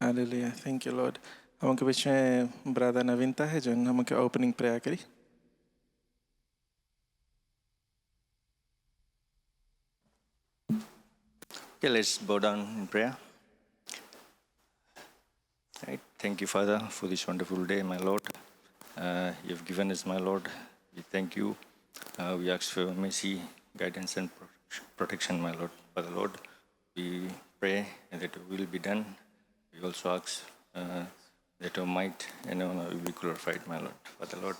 Hallelujah, thank you Lord. हमके बीच में brother नवीनता है जो हमके ओपनिंग प्रेयर करी। Okay, let's bow down in prayer. Right. Thank you, Father, for this wonderful day, my Lord. You've given us, my Lord. We thank you. We ask for your mercy, guidance, and protection, my Lord. Father, Lord, we pray that your will be done. We also ask that your might and honor will be glorified, my Lord. Father, Lord,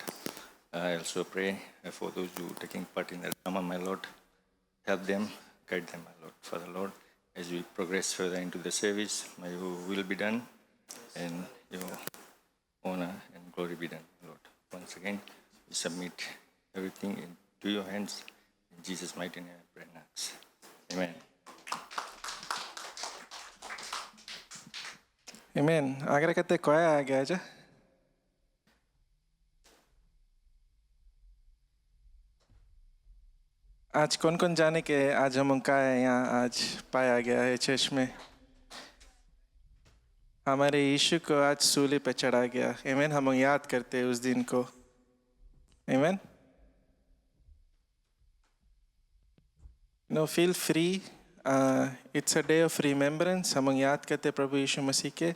I also pray for those who are taking part in the drama, my Lord. Help them, guide them, my Lord. Father, Lord, as we progress further into the service, may your will be done and your honor and glory be done, Lord. Once again, we submit everything into your hands. In Jesus' mighty name, I pray and ask. Amen. Amen. Agra कहते कोया आ गया जा। आज कौन कौन जाने के आज हम उनका यहाँ आज पाया गया है चर्च में। हमारे यीशु को आज सूली पे चढ़ा गया। आमीन। हम याद करते हैं उस दिन को। आमीन। No, feel free. It's a day of remembrance. हम याद करते प्रभु यीशु मसीह के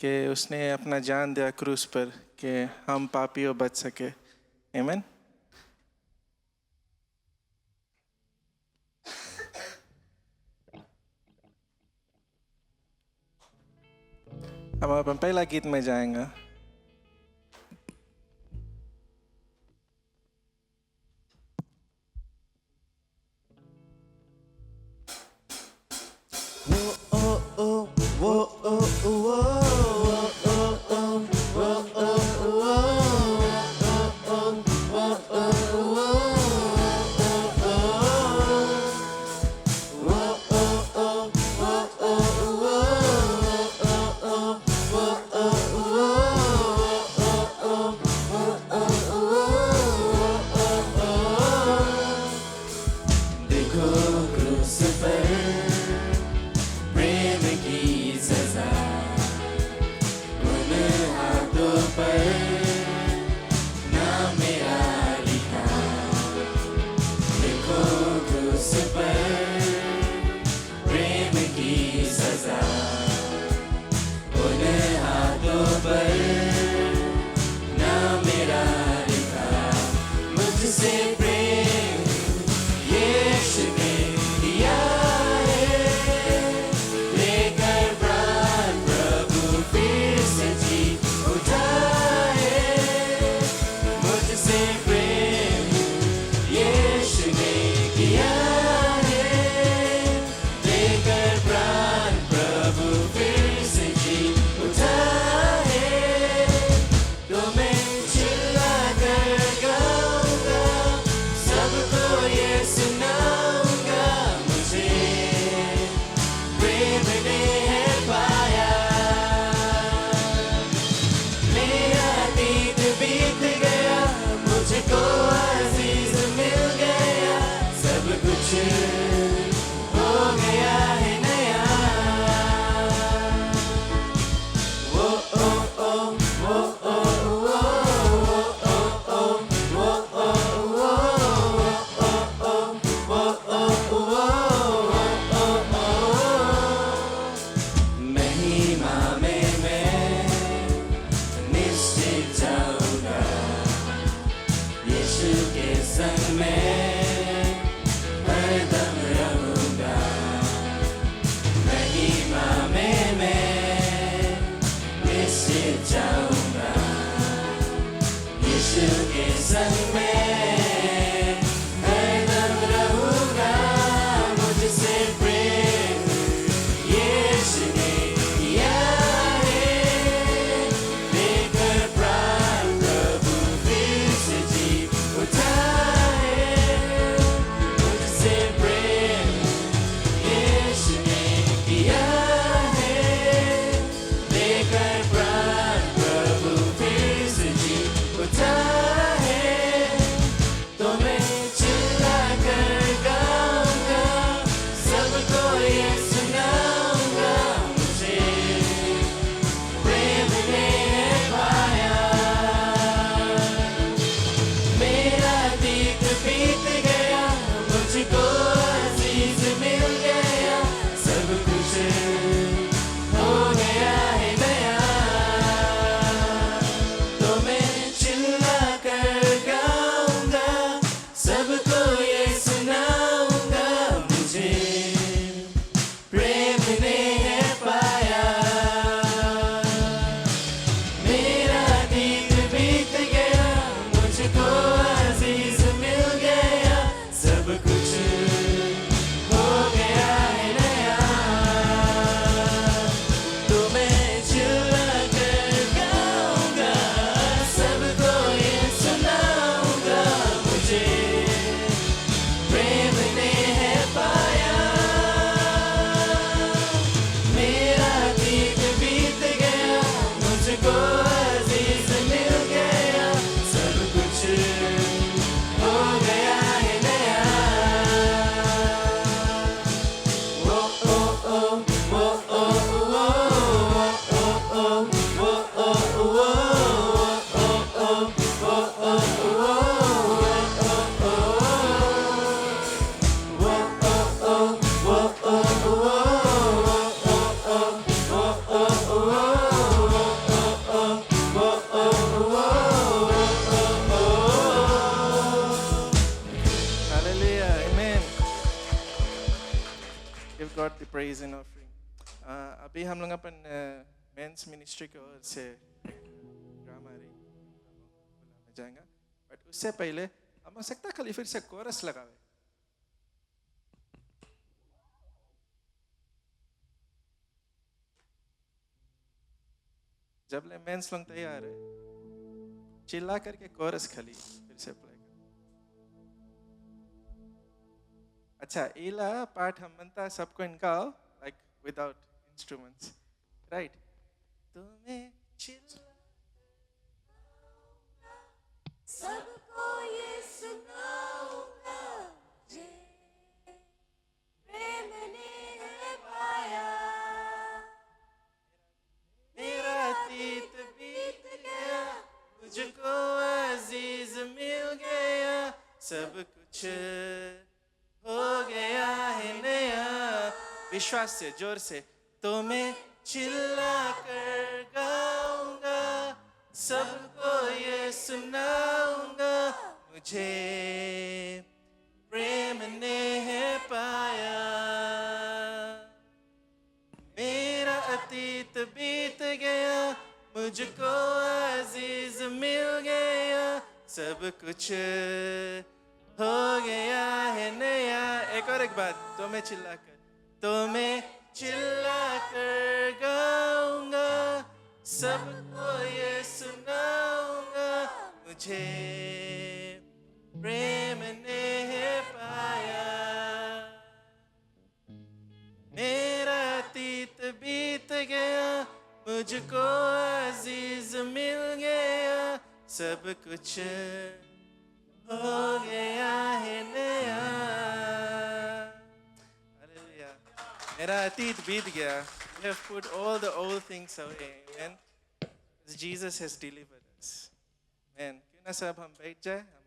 कि उसने अपना जान दिया क्रूस पर कि हम पापियों बच सके। आमीन। हम अपन पहला गीत में जाएंगे। the praise and offering. अभी हम लोग अपन मेंस मिनिस्ट्री की ओर से ड्रामा में जाएंगे, बट उससे पहले हम हो सकता है खाली फिर से कोरस लगावे. जब ले मेंस लोग तैयार है, चिल्ला करके कोरस खाली फिर से प्ले कर. अच्छा, इला पार्ट हम बनता सबको इनका लाइक विदाउट इंस्ट्रूमेंट्स, राइट? तुम्हें चिल्ला सबको ये सुनाऊंगा, जे प्रेम ने है पाया. मेरा अतीत बीत गया, मुझको अजीज मिल गया, सब कुछ हो गया है नया. विश्वास से, जोर से. तो मैं चिल्ला कर गाऊंगा, सबको ये सुनाऊंगा, मुझे प्रेम ने है पाया. मेरा अतीत बीत गया, मुझको अजीज मिल गया, सब कुछ हो गया है नया. एक और एक बात, तो मैं चिल्ला कर, तो मैं चिल्ला कर गाऊंगा, सबको ये सुनाऊंगा, मुझे प्रेम ने है पाया. मेरा अतीत बीत गया, मुझको अजीज मिल गया, सब कुछ हो गया है नया. हालेलुया. मेरा अतीत बीत गया. We have put all the old things away. Amen. Because Jesus has delivered us. Amen. क्यों ना सब हम बैठ जाए, हम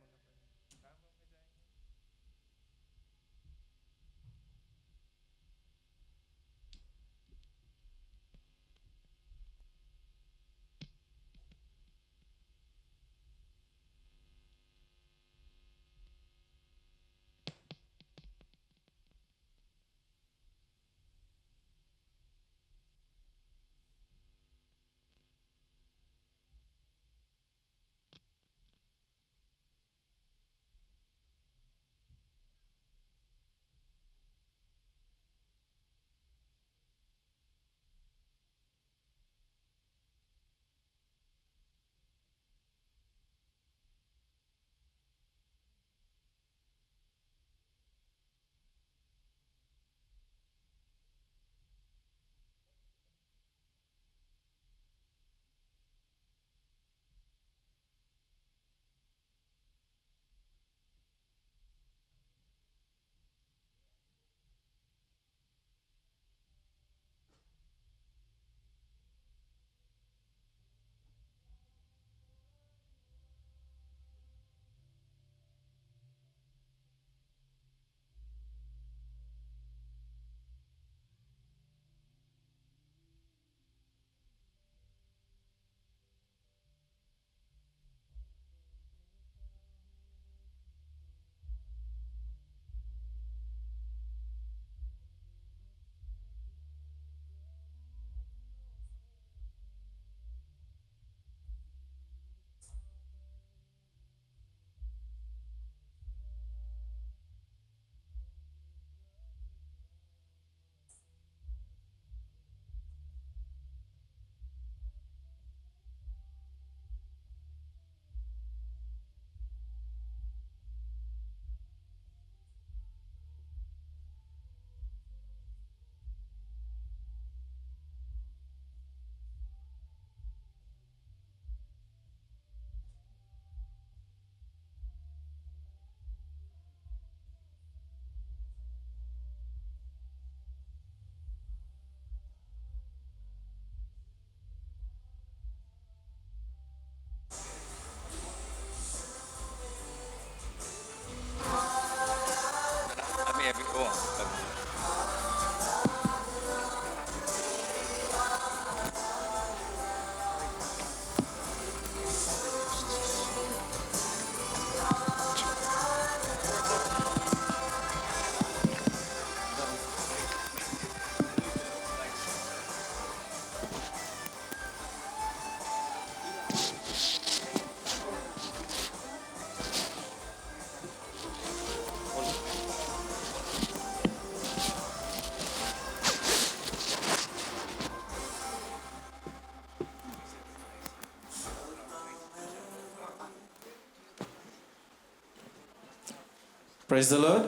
praise the Lord,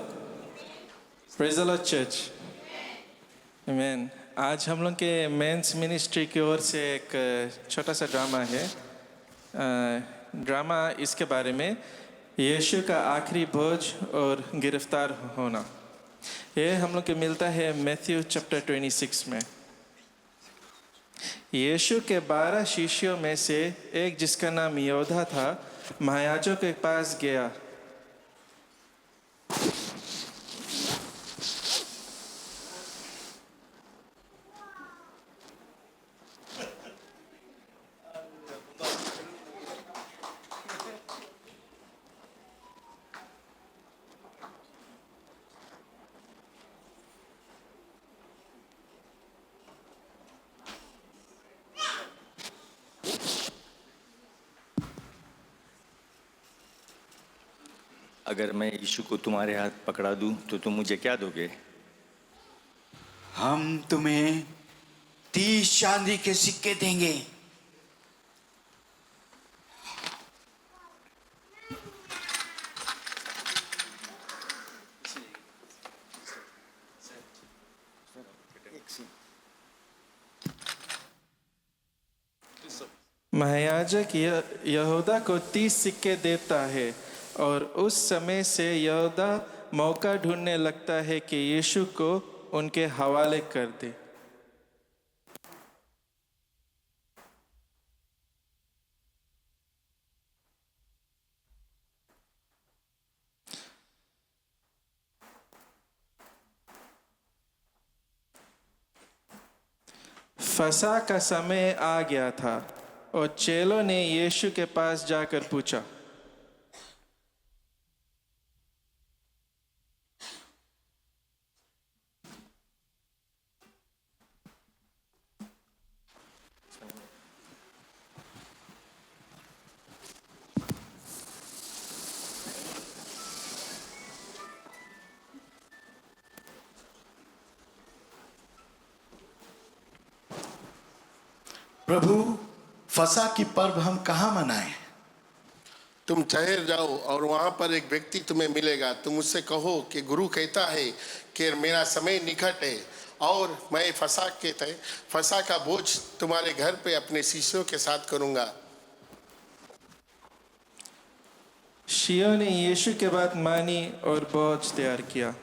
praise the Lord church, आमीन। आज हम लोग के मेंस मिनिस्ट्री की ओर से एक छोटा सा ड्रामा है। ड्रामा इसके बारे में यीशु का आखिरी बोझ और गिरफ्तार होना। ये हम लोग को मिलता है मैथ्यू चैप्टर 26 में। यीशु के 12 शिष्यों में से एक, जिसका नाम यहूदा था, महायाजक के पास गया। अगर मैं यीशु को तुम्हारे हाथ पकड़ा दूं तो तुम मुझे क्या दोगे? हम तुम्हें 30 चांदी के सिक्के देंगे। महायाजक यहूदा को 30 सिक्के देता है और उस समय से यहूदा मौका ढूंढने लगता है कि यीशु को उनके हवाले कर दे। फसह का समय आ गया था और चेलों ने यीशु के पास जाकर पूछा, प्रभु, फसह की पर्व हम कहाँ मनाएं? तुम ठहर जाओ और वहां पर एक व्यक्ति तुम्हें मिलेगा। तुम उससे कहो कि गुरु कहता है कि मेरा समय निकट है और मैं फसह का बोझ तुम्हारे घर पे अपने शिष्यों के साथ करूंगा। शिष्यों ने यीशु के बात मानी और बोझ तैयार किया।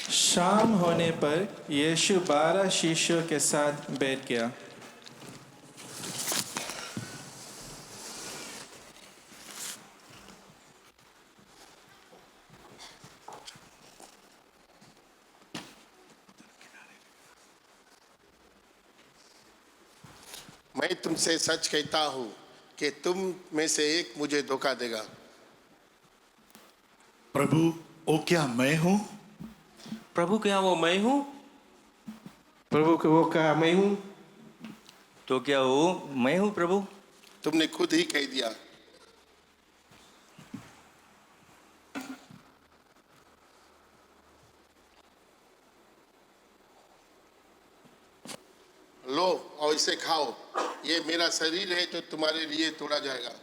शाम होने पर यीशु 12 शिष्यों के साथ बैठ गया। मैं तुमसे सच कहता हूँ कि तुम में से एक मुझे धोखा देगा। प्रभु, वो क्या मैं हूँ? प्रभु, क्या वो मैं हूँ? प्रभु को वो कहा, मैं हूँ। तो क्या वो मैं हूँ प्रभु? तुमने खुद ही कह दिया। लो और इसे खाओ, ये मेरा शरीर है जो तुम्हारे लिए तोड़ा जाएगा।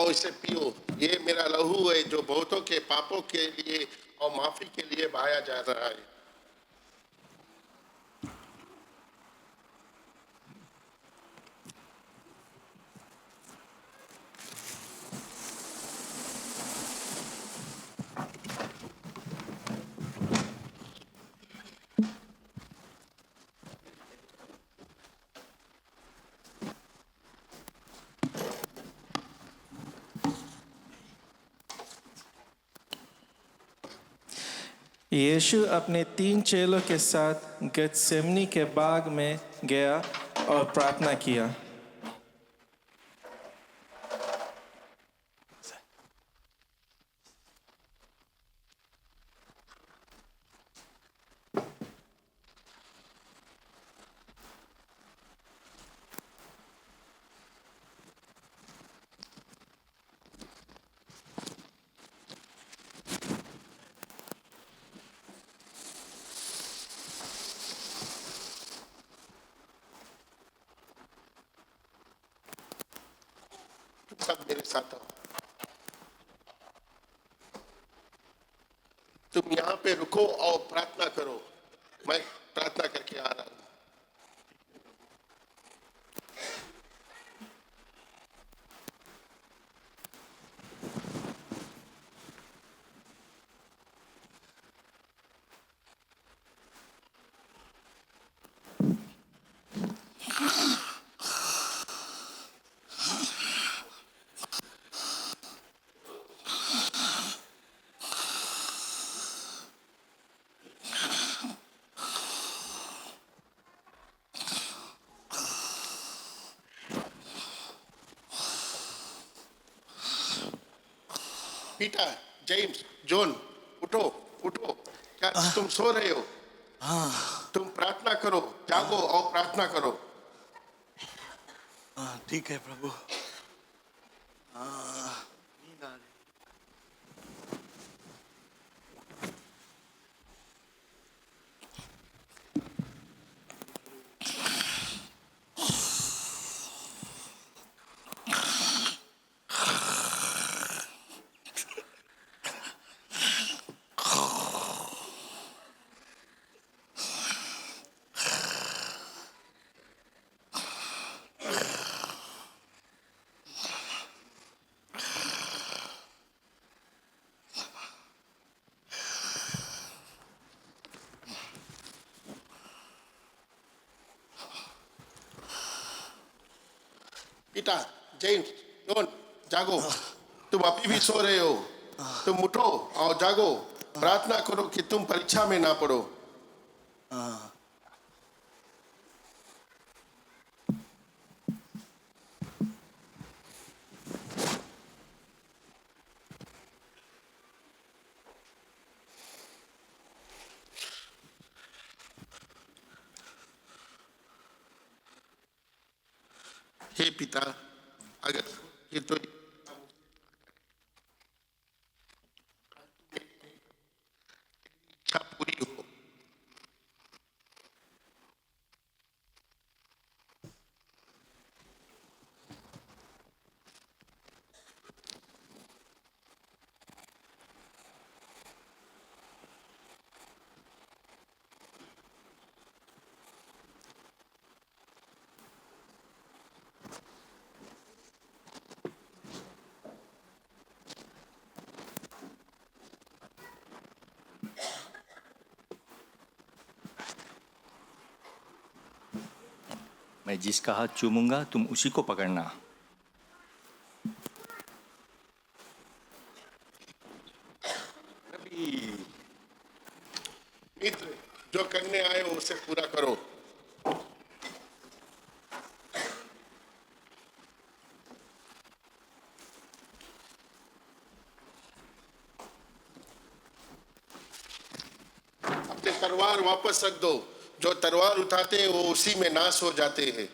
आओ इसे पियो, ये मेरा लहू है जो बहुतों के पापों के लिए और माफी के लिए बहाया जा रहा है। यीशु अपने 3 चेलों के साथ गतसेमनी के बाग में गया और प्रार्थना किया। सब मेरे साथ आओ। तुम यहाँ पे रुको और प्रार्थना करो, मैं प्रार्थना करके आ रहा हूँ। पीटर, जेम्स, जॉन, उठो उठो, क्या तुम सो रहे हो? तुम प्रार्थना करो, जागो और प्रार्थना करो। ठीक है प्रभु। नींद आ रही। पीटर, जेम्स, जॉन, जागो। तुम अभी भी सो रहे हो, तुम उठो और जागो, प्रार्थना करो कि तुम परीक्षा में ना पड़ो। हे पिता, अगर ये तो इच्छा पूरी हो, मैं जिसका हाथ चूमूंगा तुम उसी को पकड़ना। मित्र जो करने आए हो उसे पूरा करो। अपने तलवार वापस रख दो, जो तलवार उठाते हैं वो उसी में नाश हो जाते हैं।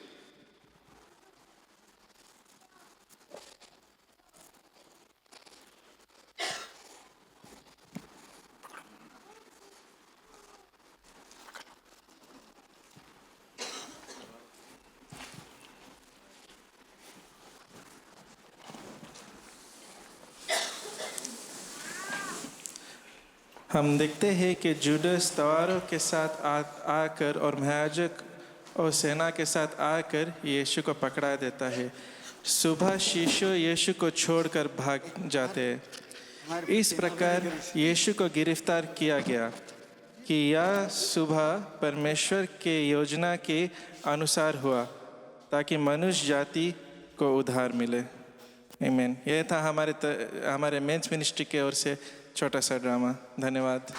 हम देखते हैं कि जुडस तलवारों के साथ आकर और महायाजक और सेना के साथ आकर यीशु को पकड़ा देता है। सुबह शिष्य यीशु को छोड़कर भाग जाते हैं। इस प्रकार यीशु को गिरफ्तार किया गया कि यह सुबह परमेश्वर के योजना के अनुसार हुआ ताकि मनुष्य जाति को उद्धार मिले। आमीन। यह था हमारे मेंस मिनिस्ट्री की ओर से छोटा सा ड्रामा। धन्यवाद।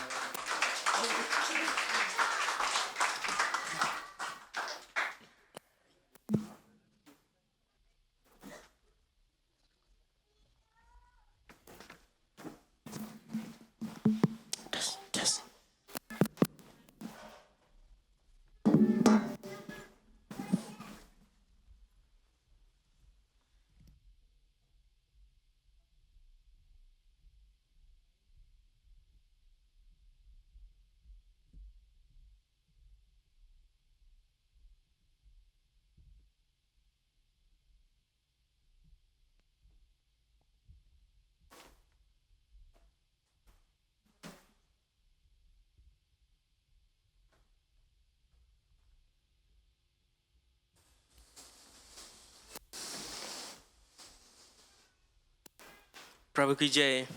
प्रभु की जय। गीतों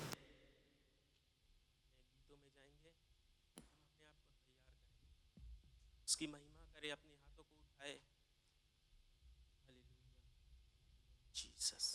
में जाएंगे, अपने आप को तैयार करें, उसकी महिमा करें, अपने हाथों को उठाए। Hallelujah Jesus.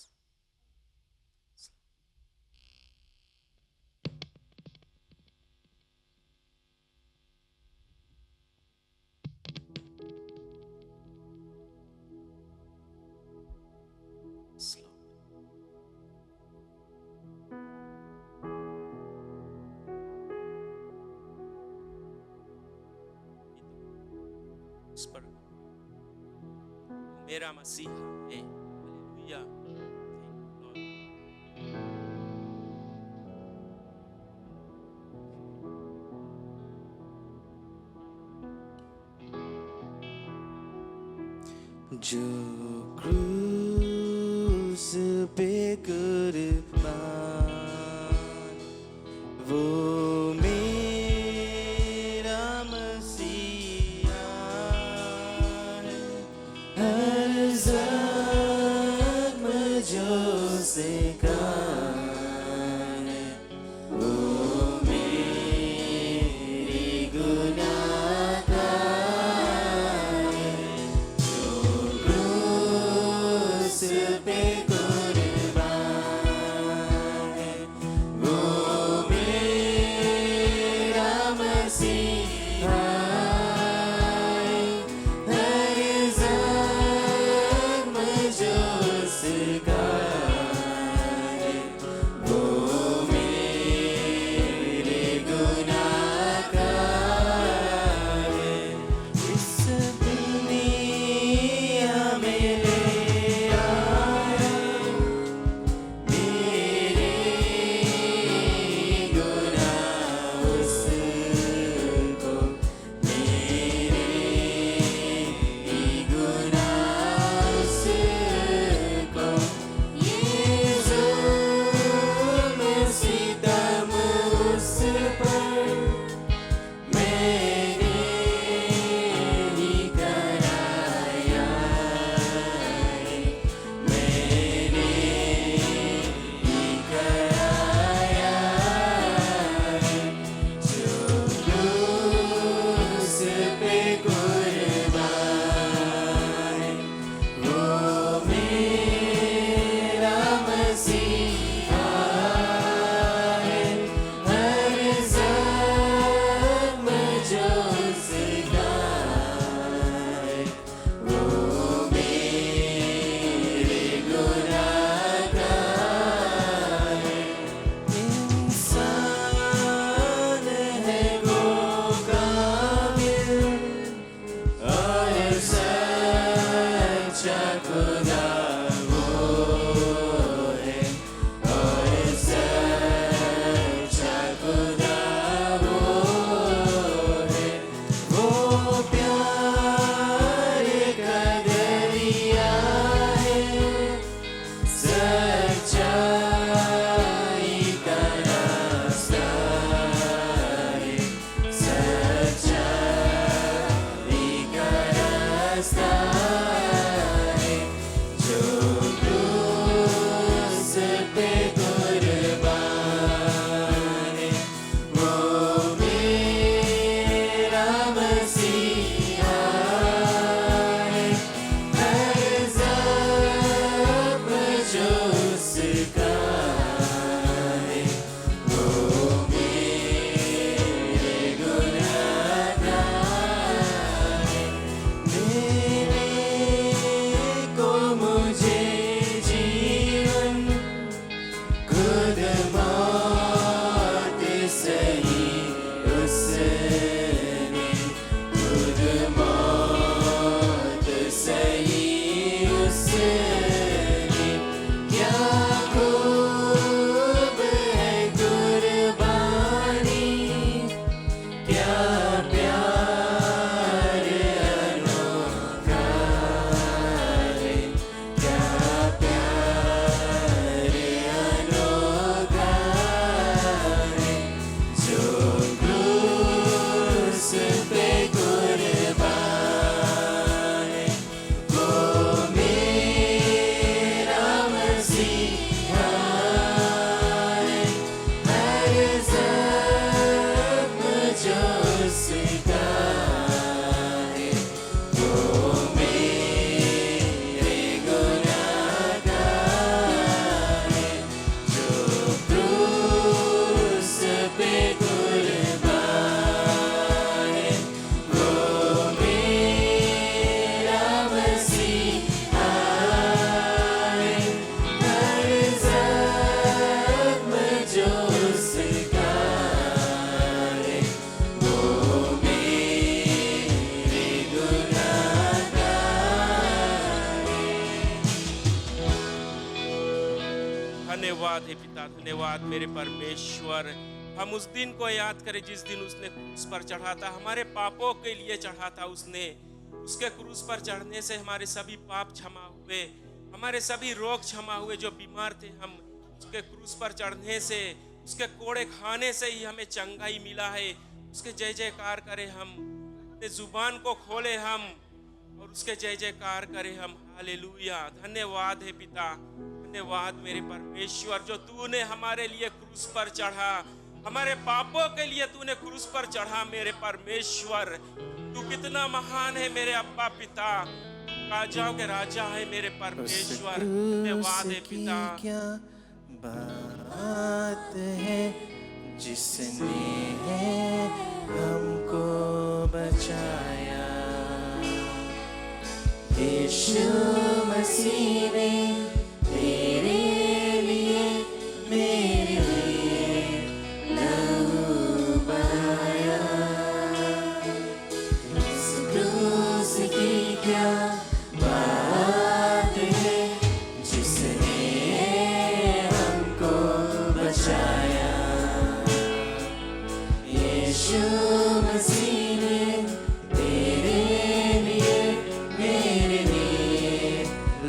उस पर मेरा मसीहा है। हालेलुया। जो क्रूस पे कुर्बान वो मेरा मसीहा है। हर जख्म जो सेका है वो मेरी गुनाह का है। जो क्रूस पे कुर्बान है मसीहा है, हर ज़ख्म जो उसका है, वो मेरे गुनाहगार है। देने को मुझे जीवन, खुद मौत सही उसने, खुद मौत सही उसने। क्या खूब है कुर्बानी, क्या प्यार अनोखा है, क्या प्यार अनोखा है, जो क्रूस पे कुर्बान है, वो मेरा मसीहा है, हर ज़ख्म जो उसका है, वो मेरे गुनाहगार है, जो क्रूस पे कुर्बान है, वो मेरा मसीहा है, हर ज़ख्म जो उसका है, वो मेरे गुनाहगार है। धन्यवाद है पिता, धन्यवाद मेरे परमेश्वर। हम उस दिन को याद करें जिस दिन उसने क्रूस पर चढ़ा था, हमारे पापों के लिए चढ़ा था उसने। उसके क्रूस पर चढ़ने से हमारे सभी पाप क्षमा हुए, हमारे सभी रोग क्षमा हुए। जो बीमार थे हम, उसके क्रूस पर चढ़ने से, उसके कोड़े खाने से ही हमें चंगाई मिला है। उसके जय जयकार करें हम, अपने जुबान को खोले हम और उसके जय जयकार करें हम। हालेलुया। धन्यवाद है पिता, धन्यवाद मेरे परमेश्वर, जो तूने हमारे लिए क्रूस पर चढ़ा, हमारे पापों के लिए तूने क्रूस पर चढ़ा। मेरे परमेश्वर, तू कितना महान है मेरे अब्बा पिता, राजाओं के राजा है मेरे परमेश्वर। धन्यवाद है पिता। क्या बात है जिसने हमको बचाया, यीशु मसीह ने तेरे लिए, मेरे लिए लहू बहाया। इस क्रूस की क्या बात है जिसने हमको बचाया, यीशु मसीह ने तेरे लिए, मेरे लिए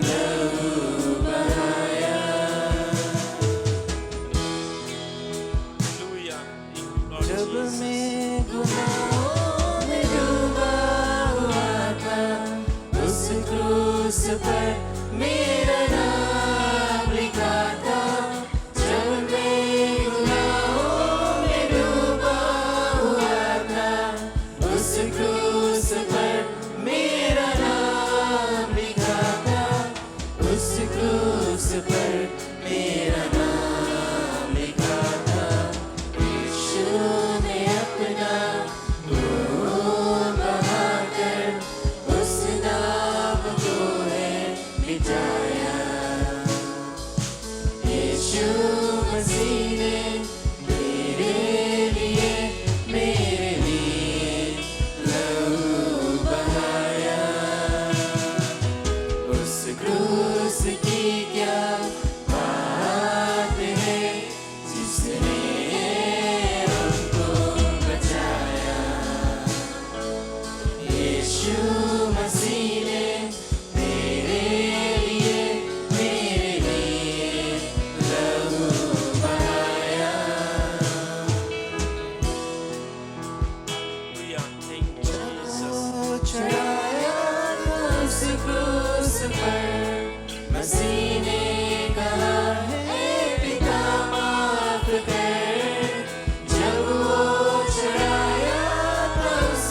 लहू बहाया। हालेलुया। Thank you, Lord जब Jesus. मैं गुनाहों में डूबा हुआ था, उस क्रूस पर मेरा नाम लिखा था। जब मैं गुनाहों में डूबा हुआ था, उस क्रूस पर मेरा नाम लिखा था। उस क्रूस पर मेरा नाम लिखा था। यीशु ने अपना खून बहाकर उस नाम को है मिटाया। यीशु मसीह ने तेरे लिए, मेरे लिए लहू बहाया। उस क्रूस की क्या बात है जिसने हमको बचाया, यीशु मसीह ने तेरे लिए, मेरे लिए लहू बहाया। Hallelujah. Thank you, Jesus. चढ़ाया था उस क्रूस पर, मसीह ने कहा है पिता माफ कर। जब वो चढ़ाया था उस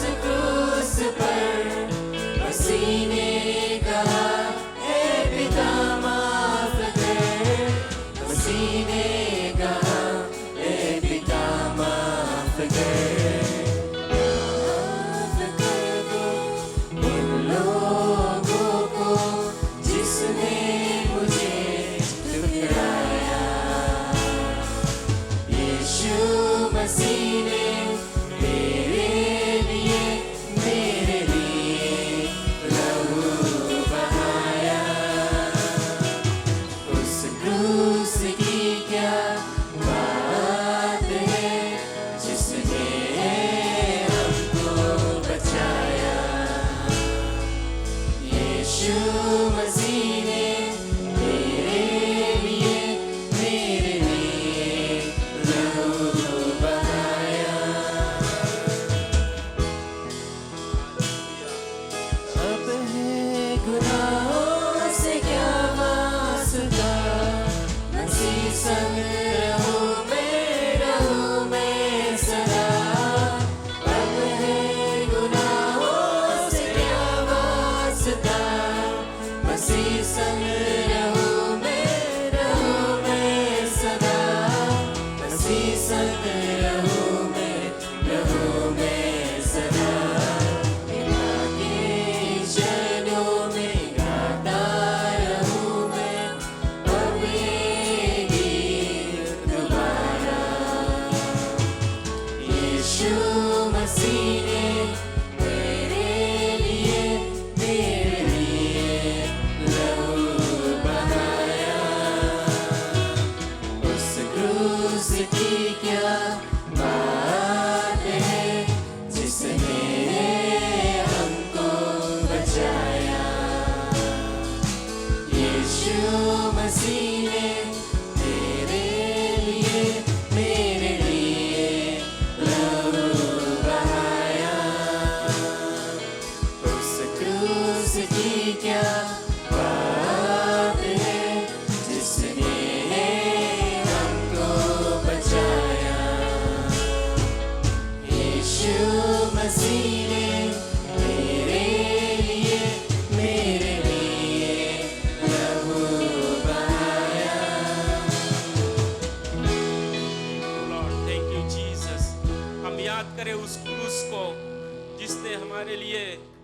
हमारे लिए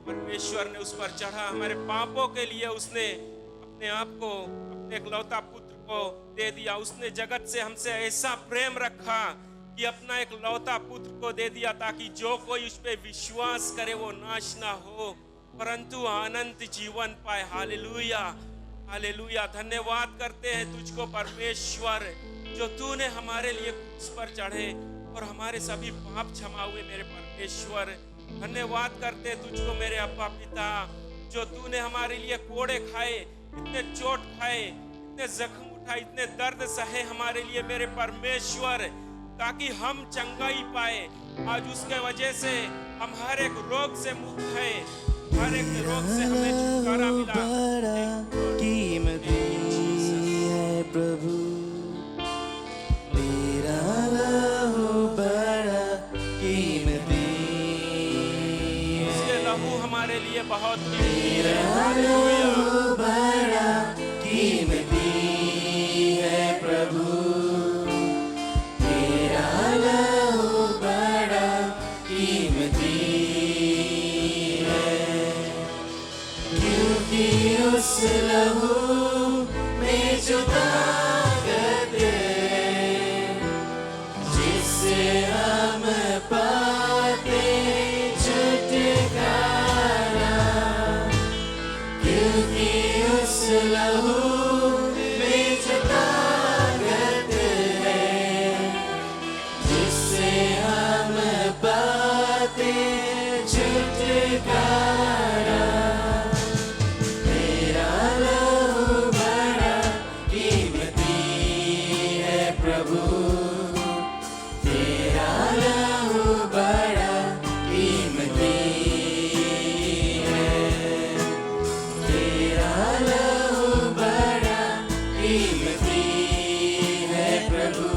परमेश्वर ने उस पर चढ़ा, हमारे पापों के लिए उसने अपने आप को, अपने इकलौता पुत्र को दे दिया। उसने जगत से हमसे ऐसा प्रेम रखा कि अपना एक लौता पुत्र को दे दिया, ताकि जो कोई उस पे विश्वास करे वो नाश ना हो परंतु अनंत जीवन पाए। Hallelujah, hallelujah. धन्यवाद करते हैं तुझको परमेश्वर, जो तूने हमारे लिए क्रूस पर चढ़े और हमारे सभी पाप क्षमा हुए मेरे परमेश्वर। धन्यवाद करते हैं तुझको मेरे अब्बा पिता, जो तूने हमारे लिए कोड़े खाए, इतने चोट खाए, इतने जख्म उठाए, इतने दर्द सहे हमारे लिए मेरे परमेश्वर, ताकि हम चंगाई पाए। आज उसके वजह से हम हर एक रोग से मुक्त हैं, हर एक रोग से हमें छुटकारा मिला। बड़ा कीमती है प्रभु, तेरा लहू बड़ा कीमती है। उसके लहू हमारे लिए बहुत कीमती है। तेरा लहू बड़ा कीमती है प्रभु, तेरा लहू बड़ा कीमती है। क्योंकि उस लहू में जो ताकत है, जिससे हम पाते छुटकारा, क्योंकि उस लहू में जो ताकत है, जिससे हम पाते छुटकारा। तेरा लहू बड़ा कीमती है प्रभु, तेरा लहू बड़ा कीमती है। तेरा लहू बड़ा कीमती है प्रभु,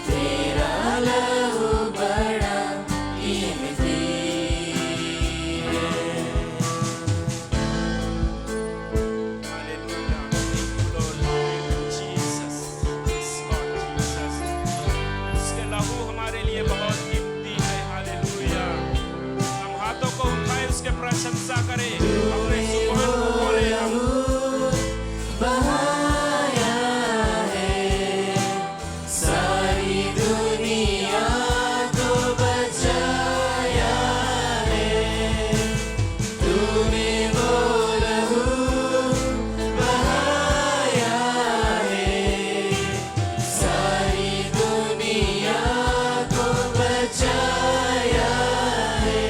तेरा लहू बड़ा कीमती है। Hallelujah. Thank you, Lord. Thank you, Jesus. Yes, Lord Jesus. उसके लहू हमारे लिए बहुत कीमती है। हालेलुया। हम हाथों को उठाए, उसके प्रशंसा करें, अपने जुबान को खोले हम। बहाया है सारी दुनिया को बचाया है, तूने वो लहू बहाया है, सारी दुनिया को बचाया है।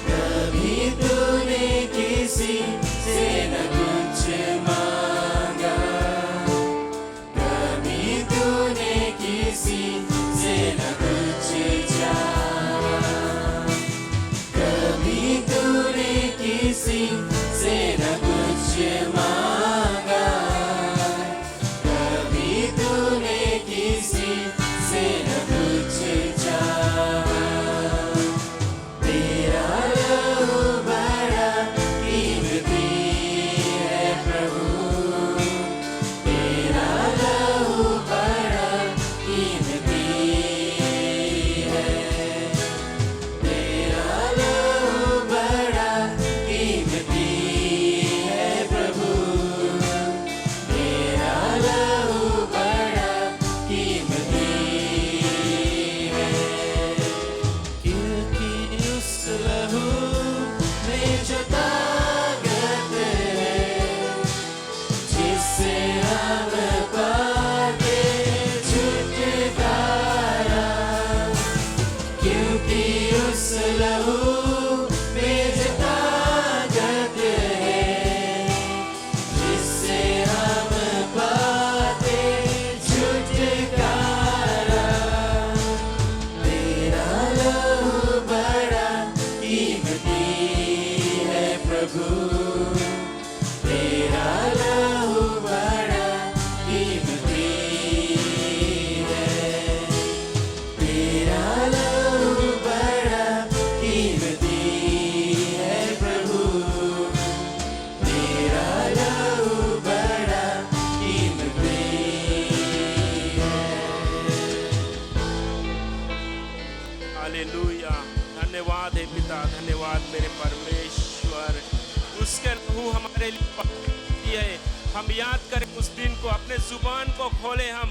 कभी तूने किसी से न कुछ मांगा, कभी तूने किसी से न कुछ चाहा, कभी तूने किसी से न कुछ मांगा, कभी तूने किसी से न कुछ चाहा। तेरा लहू बड़ा कीमती है प्रभु, तेरा लहू बड़ा कीमती है। तेरा लहू बड़ा कीमती है प्रभु, तेरा लहू बड़ा कीमती है। क्योंकि उस लहू में जो ताकत है, जिससे हम पाते छुटकारा, क्योंकि उस लहू में जो ताकत है, जिससे हम पाते छुटकारा। तेरा लहू बड़ा कीमती है प्रभु, तेरा लहू बड़ा कीमती है। तेरा लहू बड़ा कीमती हमारे लिए पक्की है। हम याद करें उस दिन को, अपने जुबान को खोले हम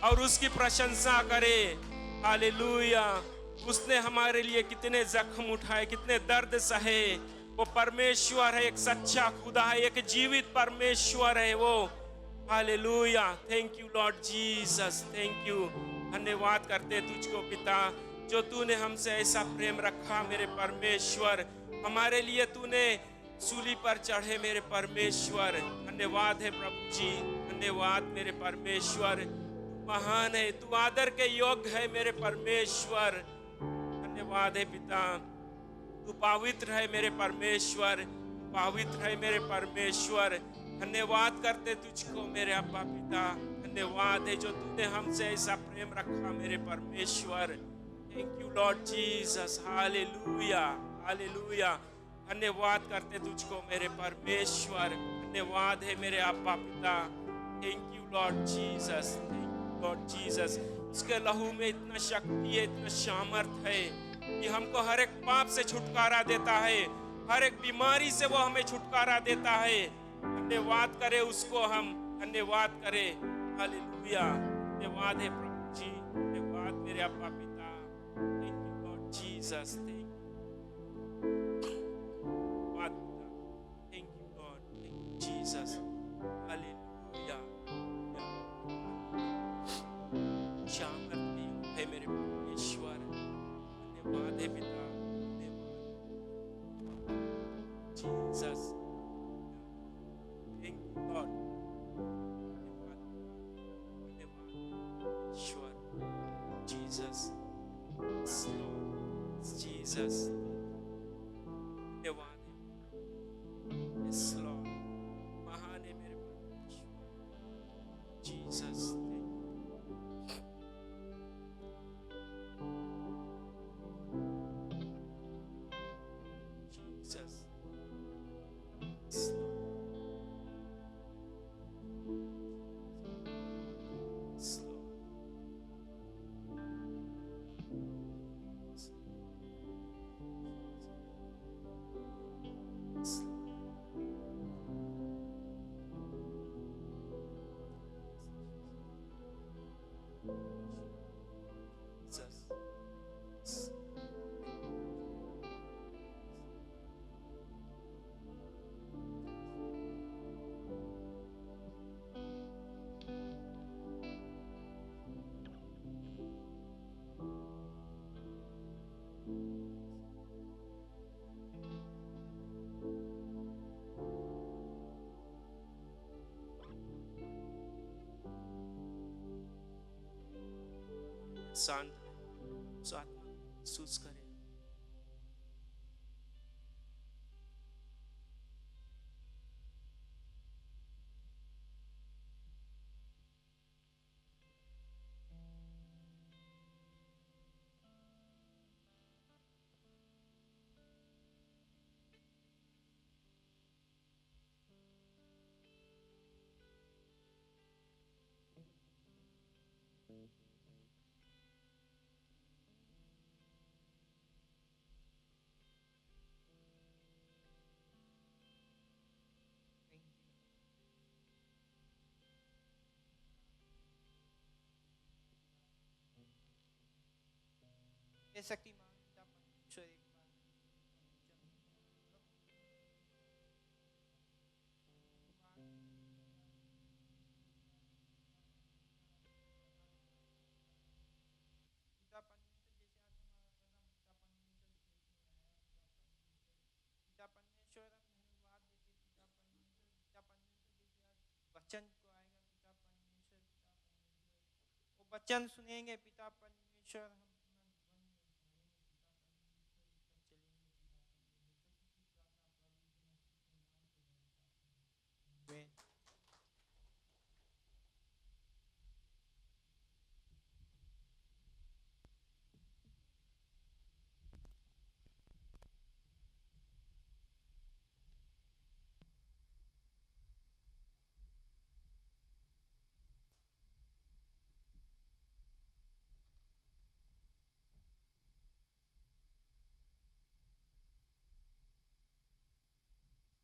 और उसकी प्रशंसा करें। हालेलुया। उसने हमारे लिए कितने जख्म उठाए, कितने दर्द सहे। वो परमेश्वर है, एक सच्चा खुदा है, एक जीवित परमेश्वर है वो। Hallelujah. Thank you Lord Jesus, thank you. धन्यवाद करते तुझको पिता, जो तूने हमसे ऐसा प्रेम रखा मेरे परमेश्वर। हमारे लिए तूने सूली पर चढ़े मेरे परमेश्वर। धन्यवाद है प्रभु जी, धन्यवाद मेरे परमेश्वर। तू महान है, तू आदर के योग्य है मेरे परमेश्वर। धन्यवाद है पिता। तू पवित्र है मेरे परमेश्वर, पवित्र है मेरे परमेश्वर। धन्यवाद करते तुझको मेरे अब्बा पिता। धन्यवाद है जो तूने हमसे ऐसा प्रेम रखा मेरे परमेश्वर। Thank you Lord Jesus. Hallelujah, hallelujah. धन्यवाद करते तुझको मेरे परमेश्वर। धन्यवाद है मेरे अब्बा पिता। Thank you Lord Jesus, thank you Lord Jesus. उसके लहू में इतना शक्ति है, इतना सामर्थ है कि हमको हर एक पाप से छुटकारा देता है, हर एक बीमारी से वो हमें छुटकारा देता है। धन्यवाद करें उसको हम, धन्यवाद करें। हालेलुया। धन्यवाद है प्रभु जी, धन्यवाद मेरे अब्बा पिता। Thank you Lord Jesus, thank you Lord, thank you Jesus. Hallelujah. सामर्थ है मेरे परमेश्वर। धन्यवाद है पिता, धन्यवाद जीसस। Thank you Lord. धन्यवाद ईश्वर जीसस, जीसस। धन्यवाद है, यस लॉर्ड। महान है मेरे परमेश्वर जीसस। शांत उस आत्मा को महसूस करें। हे शक्तिमान पिता परमेश्वर, एक बार पिता परमेश्वर जैसे आज हमारा पिता परमेश्वर हम धन्यवाद देते पिता परमेश्वर जैसे आज वचन को आएगा पिता परमेश्वर, वो वचन सुनेंगे पिता परमेश्वर। हम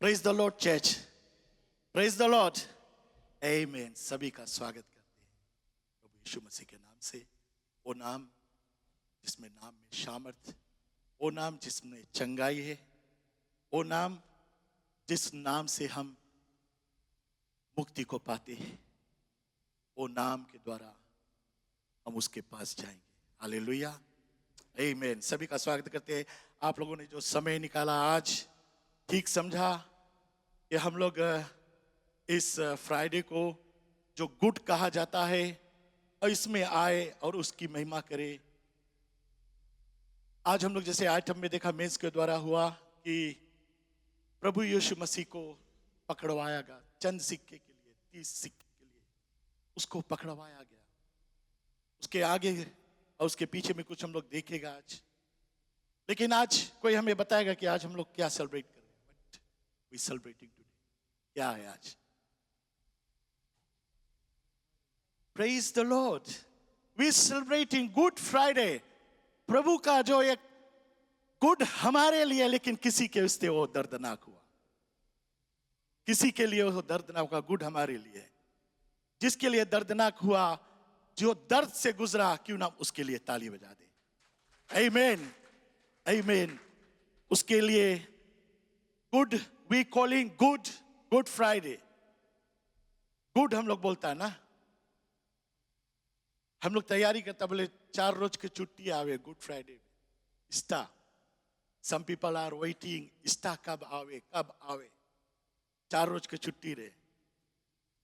Praise the Lord, church. Praise the Lord, आमीन। सभी का स्वागत करते हैं प्रभु यीशु मसीह के नाम से। वो नाम जिसमें नाम में सामर्थ, वो नाम जिसमें चंगाई है, वो नाम जिस नाम से हम मुक्ति को पाते हैं, वो नाम के द्वारा हम उसके पास जाएंगे। हालेलुया, आमीन। सभी का स्वागत करते हैं। आप लोगों ने जो समय निकाला आज, ठीक समझा कि हम लोग इस फ्राइडे को जो गुड कहा जाता है और इसमें आए और उसकी महिमा करे। आज हम लोग जैसे आइटम में देखा, मेज के द्वारा हुआ कि प्रभु यीशु मसीह को पकड़वाया गया चंद सिक्के के लिए, 30 सिक्के के लिए उसको पकड़वाया गया। उसके आगे और उसके पीछे में कुछ हम लोग देखेगा आज। लेकिन आज कोई हमें बताएगा कि आज हम लोग क्या सेलिब्रेट कर रहे हैं। बट वी सेलिब्रेटिंग टुडे, क्या है आज? Praise the lord, we celebrating Good Friday. प्रभु का जो एक गुड हमारे लिए, लेकिन किसी के उससे वो दर्दनाक हुआ। किसी के लिए वो दर्दनाक हुआ, गुड हमारे लिए। जिसके लिए दर्दनाक हुआ, जो दर्द से गुजरा, क्यों ना उसके लिए ताली बजा दे। आमीन, आमीन। उसके लिए good we calling good Friday. Good हम लोग बोलता है ना, हम लोग तैयारी करता, बोले 4 रोज की छुट्टी आवे good Friday, Easter. Some people are waiting, Easter कब आवे कब आवे। 4 रोज की छुट्टी रे।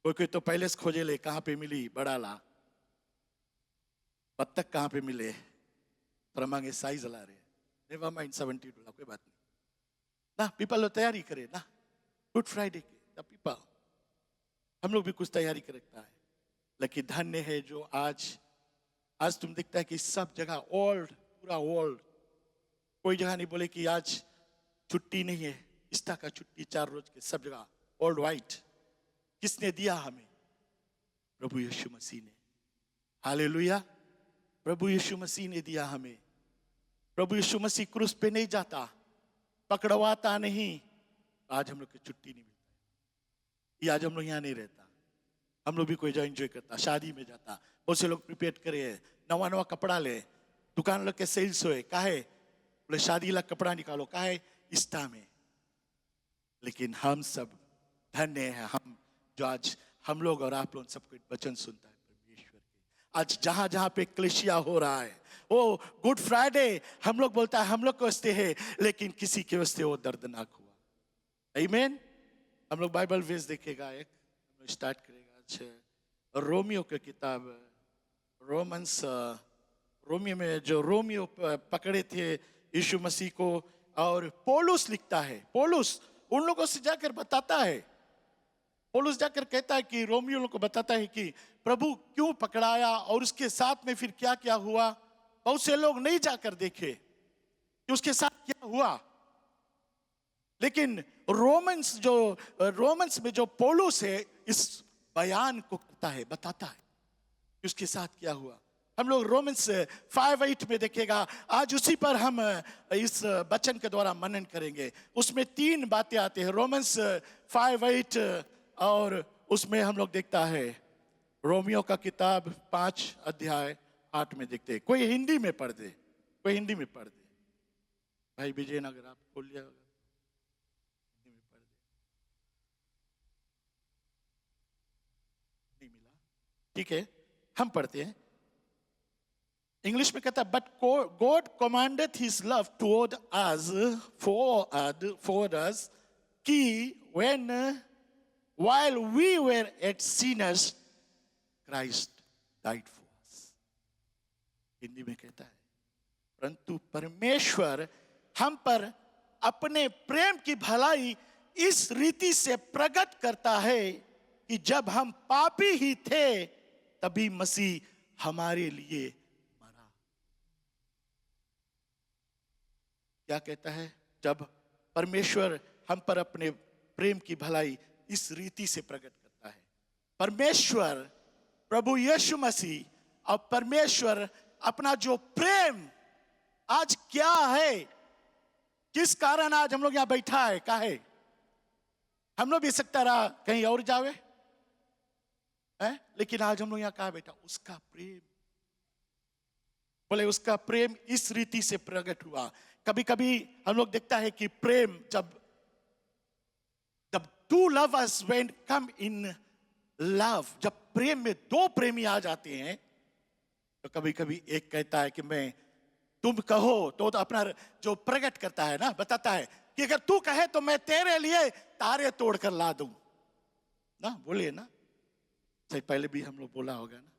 कोई कोई तो पहले से खोजे ले, कहाँ पे मिली बड़ा ला, बत्तख कहाँ पे मिले, पर मांगे साइज ला रहे। नेवर माइंड, $70, कोई बात नहीं ना। पीपल तैयारी करे ना गुड फ्राइडे के। द पीपल, हम लोग भी कुछ तैयारी करता है। लेकिन धन्य है जो आज तुम देखता है कि सब जगह पूरा वर्ल्ड, कोई जगह नहीं बोले कि आज छुट्टी नहीं है, ईस्टर का छुट्टी 4 रोज के, सब जगह वर्ल्ड वाइड। किसने दिया हमें? प्रभु यीशु मसीह ने। हालेलुया, प्रभु यीशु मसीह ने दिया हमें। प्रभु यीशु मसीह क्रूस पे नहीं जाता, पकड़वाता नहीं, आज हम लोग की छुट्टी नहीं मिलता। ये आज हम लोग यहाँ नहीं रहता। हम लोग भी कोई जगह एंजॉय करता, शादी में जाता, बहुत से लोग प्रिपेयर करे, नवा कपड़ा ले, दुकान लग के सेल्स होए, काहे बोले शादी ला कपड़ा निकालो, काहे ईस्टर में। लेकिन हम सब धन्य है, हम जो आज हम लोग और आप लोग सबको वचन सुनता है परमेश्वर के। आज जहां जहां पे क्लेशिया हो रहा है, वो गुड फ्राइडे हम लोग बोलता है, हम लोग को वास्ते है, लेकिन किसी के वास्ते वो दर्दनाक हुआ। आमीन। हम लोग बाइबल वेस देखेगा, एक हम लोग स्टार्ट करेगा रोमियो की किताब, रोमियो में जो रोमियो पकड़े थे यीशु मसीह को, और पौलुस लिखता है। पौलुस उन लोगों से जाकर बताता है, पौलुस जाकर कहता है कि रोमियो लोगों को बताता है कि प्रभु क्यों पकड़ाया और उसके साथ में फिर क्या क्या हुआ। बहुत से लोग नहीं जाकर देखे कि उसके साथ क्या हुआ। लेकिन रोमन्स में जो पौलुस है, इस बयान को करता है, बताता है कि उसके साथ क्या हुआ। हम लोग रोमन्स 5:8 में देखेगा। आज उसी पर हम इस वचन के द्वारा मनन करेंगे। उसमें 3 बातें आते हैं, रोमन्स 5:8, और उसमें हम लोग देखता है रोमियो का किताब 5:8 में देखते हैं। कोई हिंदी में पढ़ दे, कोई हिंदी में पढ़ दे। भाई विजय, अगर आप खोल लिया हिंदी में पढ़ दे। नहीं मिला, ठीक है, हम पढ़ते हैं। इंग्लिश में कहता है, but God commanded his love toward us for us कि when while we were at sinners Christ died for us। Hindi में कहता है, परंतु परमेश्वर हम पर अपने प्रेम की भलाई इस रीति से प्रकट करता है कि जब हम पापी ही थे तभी मसीह हमारे लिए मरा। क्या कहता है? जब परमेश्वर हम पर अपने प्रेम की भलाई इस रीति से प्रकट करता है। परमेश्वर प्रभु यीशु मसीह और परमेश्वर अपना जो प्रेम आज क्या है, किस कारण आज हम लोग यहां बैठा है, काहे? हम लोग भी सकता रहा कहीं और जावे है? लेकिन आज हम लोग यहाँ कहा बेटा उसका प्रेम, बोले उसका प्रेम इस रीति से प्रकट हुआ। कभी कभी हम लोग देखता है कि प्रेम जब to lovers when come in love, जब प्रेम में दो प्रेमी आ जाते हैं तो कभी कभी एक कहता है कि मैं, तुम कहो तो अपना जो प्रकट करता है ना, बताता है कि अगर तू कहे तो मैं तेरे लिए तारे तोड़कर ला दूं ना, बोलिए ना। सही पहले भी हम लोग बोला होगा ना,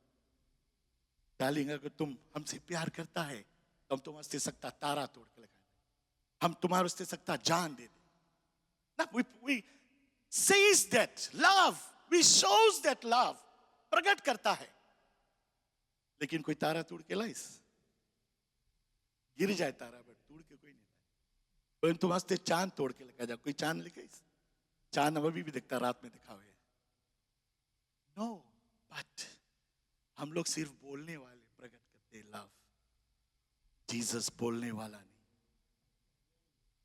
डार्लिंग अगर तुम हमसे प्यार करता है तो हम तुम वास्ते सकता तारा तोड़ के लगा दें, हम तुम्हारे वास्ते सकता जान दे दे ना। we says that love, we shows that love, प्रकट करता है। लेकिन कोई तारा तोड़ के लाइस, गिर जाए तारा बट तोड़ के कोई नहीं लाए। कोई तुम वास्ते चांद तोड़ के लगा जा, कोई चांद लेके चांद अभी भी दिखता, रात में दिखा हुए। नो, बट हम लोग सिर्फ बोलने वाले प्रकट करते लव। जीसस बोलने वाला नहीं,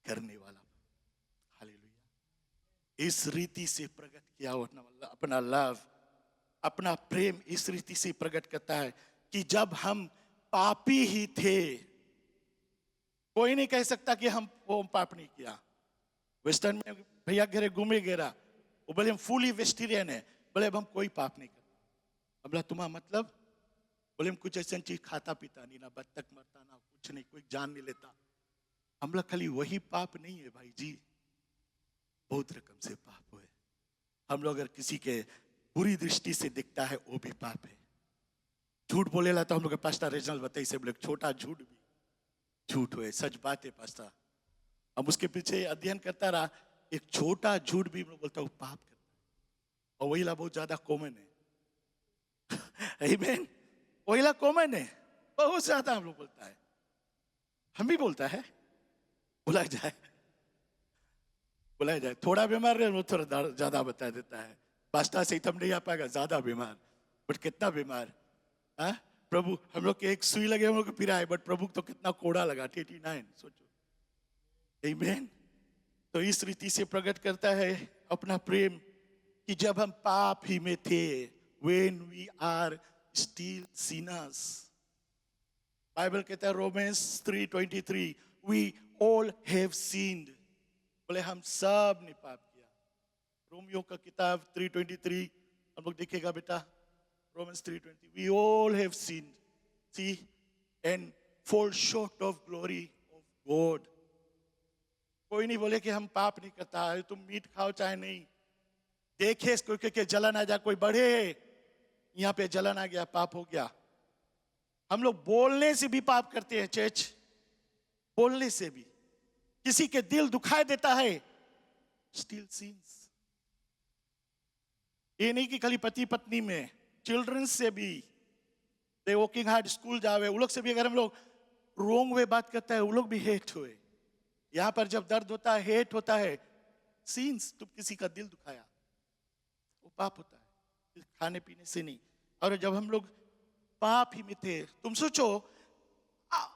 करने वाला। हालेलुया। इस रीति से प्रकट किया अपना लव, अपना प्रेम इस रीति से प्रकट करता है कि जब हम पापी ही थे, कोई नहीं कह सकता कि हम वो पाप नहीं किया। वेस्टर्न में भैया घेरे घूमे गेरा, वो बोले हम फुली वेजिटेरियन है, बोले अब हम कोई पाप नहीं करता। अब बोला तुम्हारा मतलब, बोले हम कुछ ऐसी चीज खाता पीता नहीं, ना बत्तख मरता ना कुछ नहीं, कोई जान नहीं लेता। हम लोग खाली वही पाप नहीं है भाई जी, बहुत रकम से पाप हुए। हम लोग अगर किसी के बुरी दृष्टि से दिखता है वो भी पाप है। झूठ बोलेला तो हम लोग के पास्टर रीजनल बताई से बोले छोटा झूठ भी झूठ हुए, सच बात है पास्टर। हम उसके पीछे अध्ययन करता रहा, एक छोटा झूठ भी मैं बोलता हूँ पाप करता है, और वही ला बहुत ज्यादा कॉमन है। आमीन, वही ला कॉमन है, बहुत ज्यादा हम लोग बोलता है। हम भी बोलता है, बुलाया जाए थोड़ा बीमार रहे वो थोड़ा ज्यादा बता देता है, पास्ता से तब नहीं आ पाएगा, ज्यादा बीमार, बट कितना बीमार। हाँ प्रभु, हम लोग के एक सुई लगे हम लोग को पिराए, बट प्रभु तो कितना कोड़ा लगा, 89, सोचो। आमीन। तो इस रीति से प्रकट करता है अपना प्रेम कि जब हम पाप ही में थे, when we are still sinners, Bible कहता है Romans 3:23, we all have sinned, बोले हम सब ने पाप किया। रोमियो का किताब 3:23 हम लोग देखेगा बेटा, Romans 3:20, we all have sinned, see, and fall short of glory of God. कोई नहीं बोले कि हम पाप नहीं करता है, तुम मीट खाओ चाहे नहीं, देखे कोई के जलन आ जाए, कोई बढ़े यहाँ पे जलन आ गया, पाप हो गया। हम लोग बोलने से भी पाप करते हैं चर्च, बोलने से भी किसी के दिल दुखाई देता है, स्टिल सिंस। ये नहीं कि खाली पति पत्नी में, चिल्ड्रन से भी, दे वर्किंग हार्ड, स्कूल जावे, वो लोग से भी अगर हम लोग रोंग वे बात करता है, वो लोग भी हेट हुए। यहां पर जब दर्द होता है, हेट होता है, सीन्स, तुम किसी का दिल दुखाया, वो पाप होता है, खाने पीने से नहीं। और जब हम लोग पाप ही में थे, तुम सोचो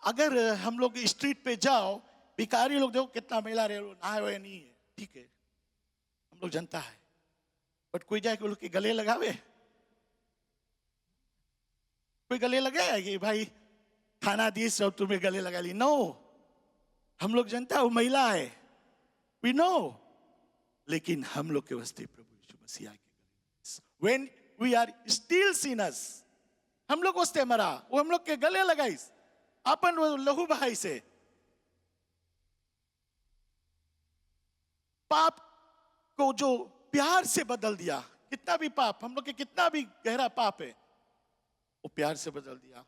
अगर हम लोग स्ट्रीट पे जाओ, भिखारी लोग देखो कितना मेला रहे, नहाए हुए नहीं है, ठीक है, हम लोग जनता है, बट कोई जाए कि लोग के गले लगावे, कोई गले लगाया कि भाई खाना दिए सब तुम्हें गले लगा ली? नो, हम लोग जनता, वो महिला है, वी नो, लेकिन हम लोग के वास्ते प्रभु यीशु मसीह के गले, when we are still sinners, हम लोग वास्ते मरा, वो हम लोग के गले लगाई अपन लहू बहाई से। पाप को जो प्यार से बदल दिया, कितना भी पाप, हम लोग के कितना भी गहरा पाप है, वो प्यार से बदल दिया।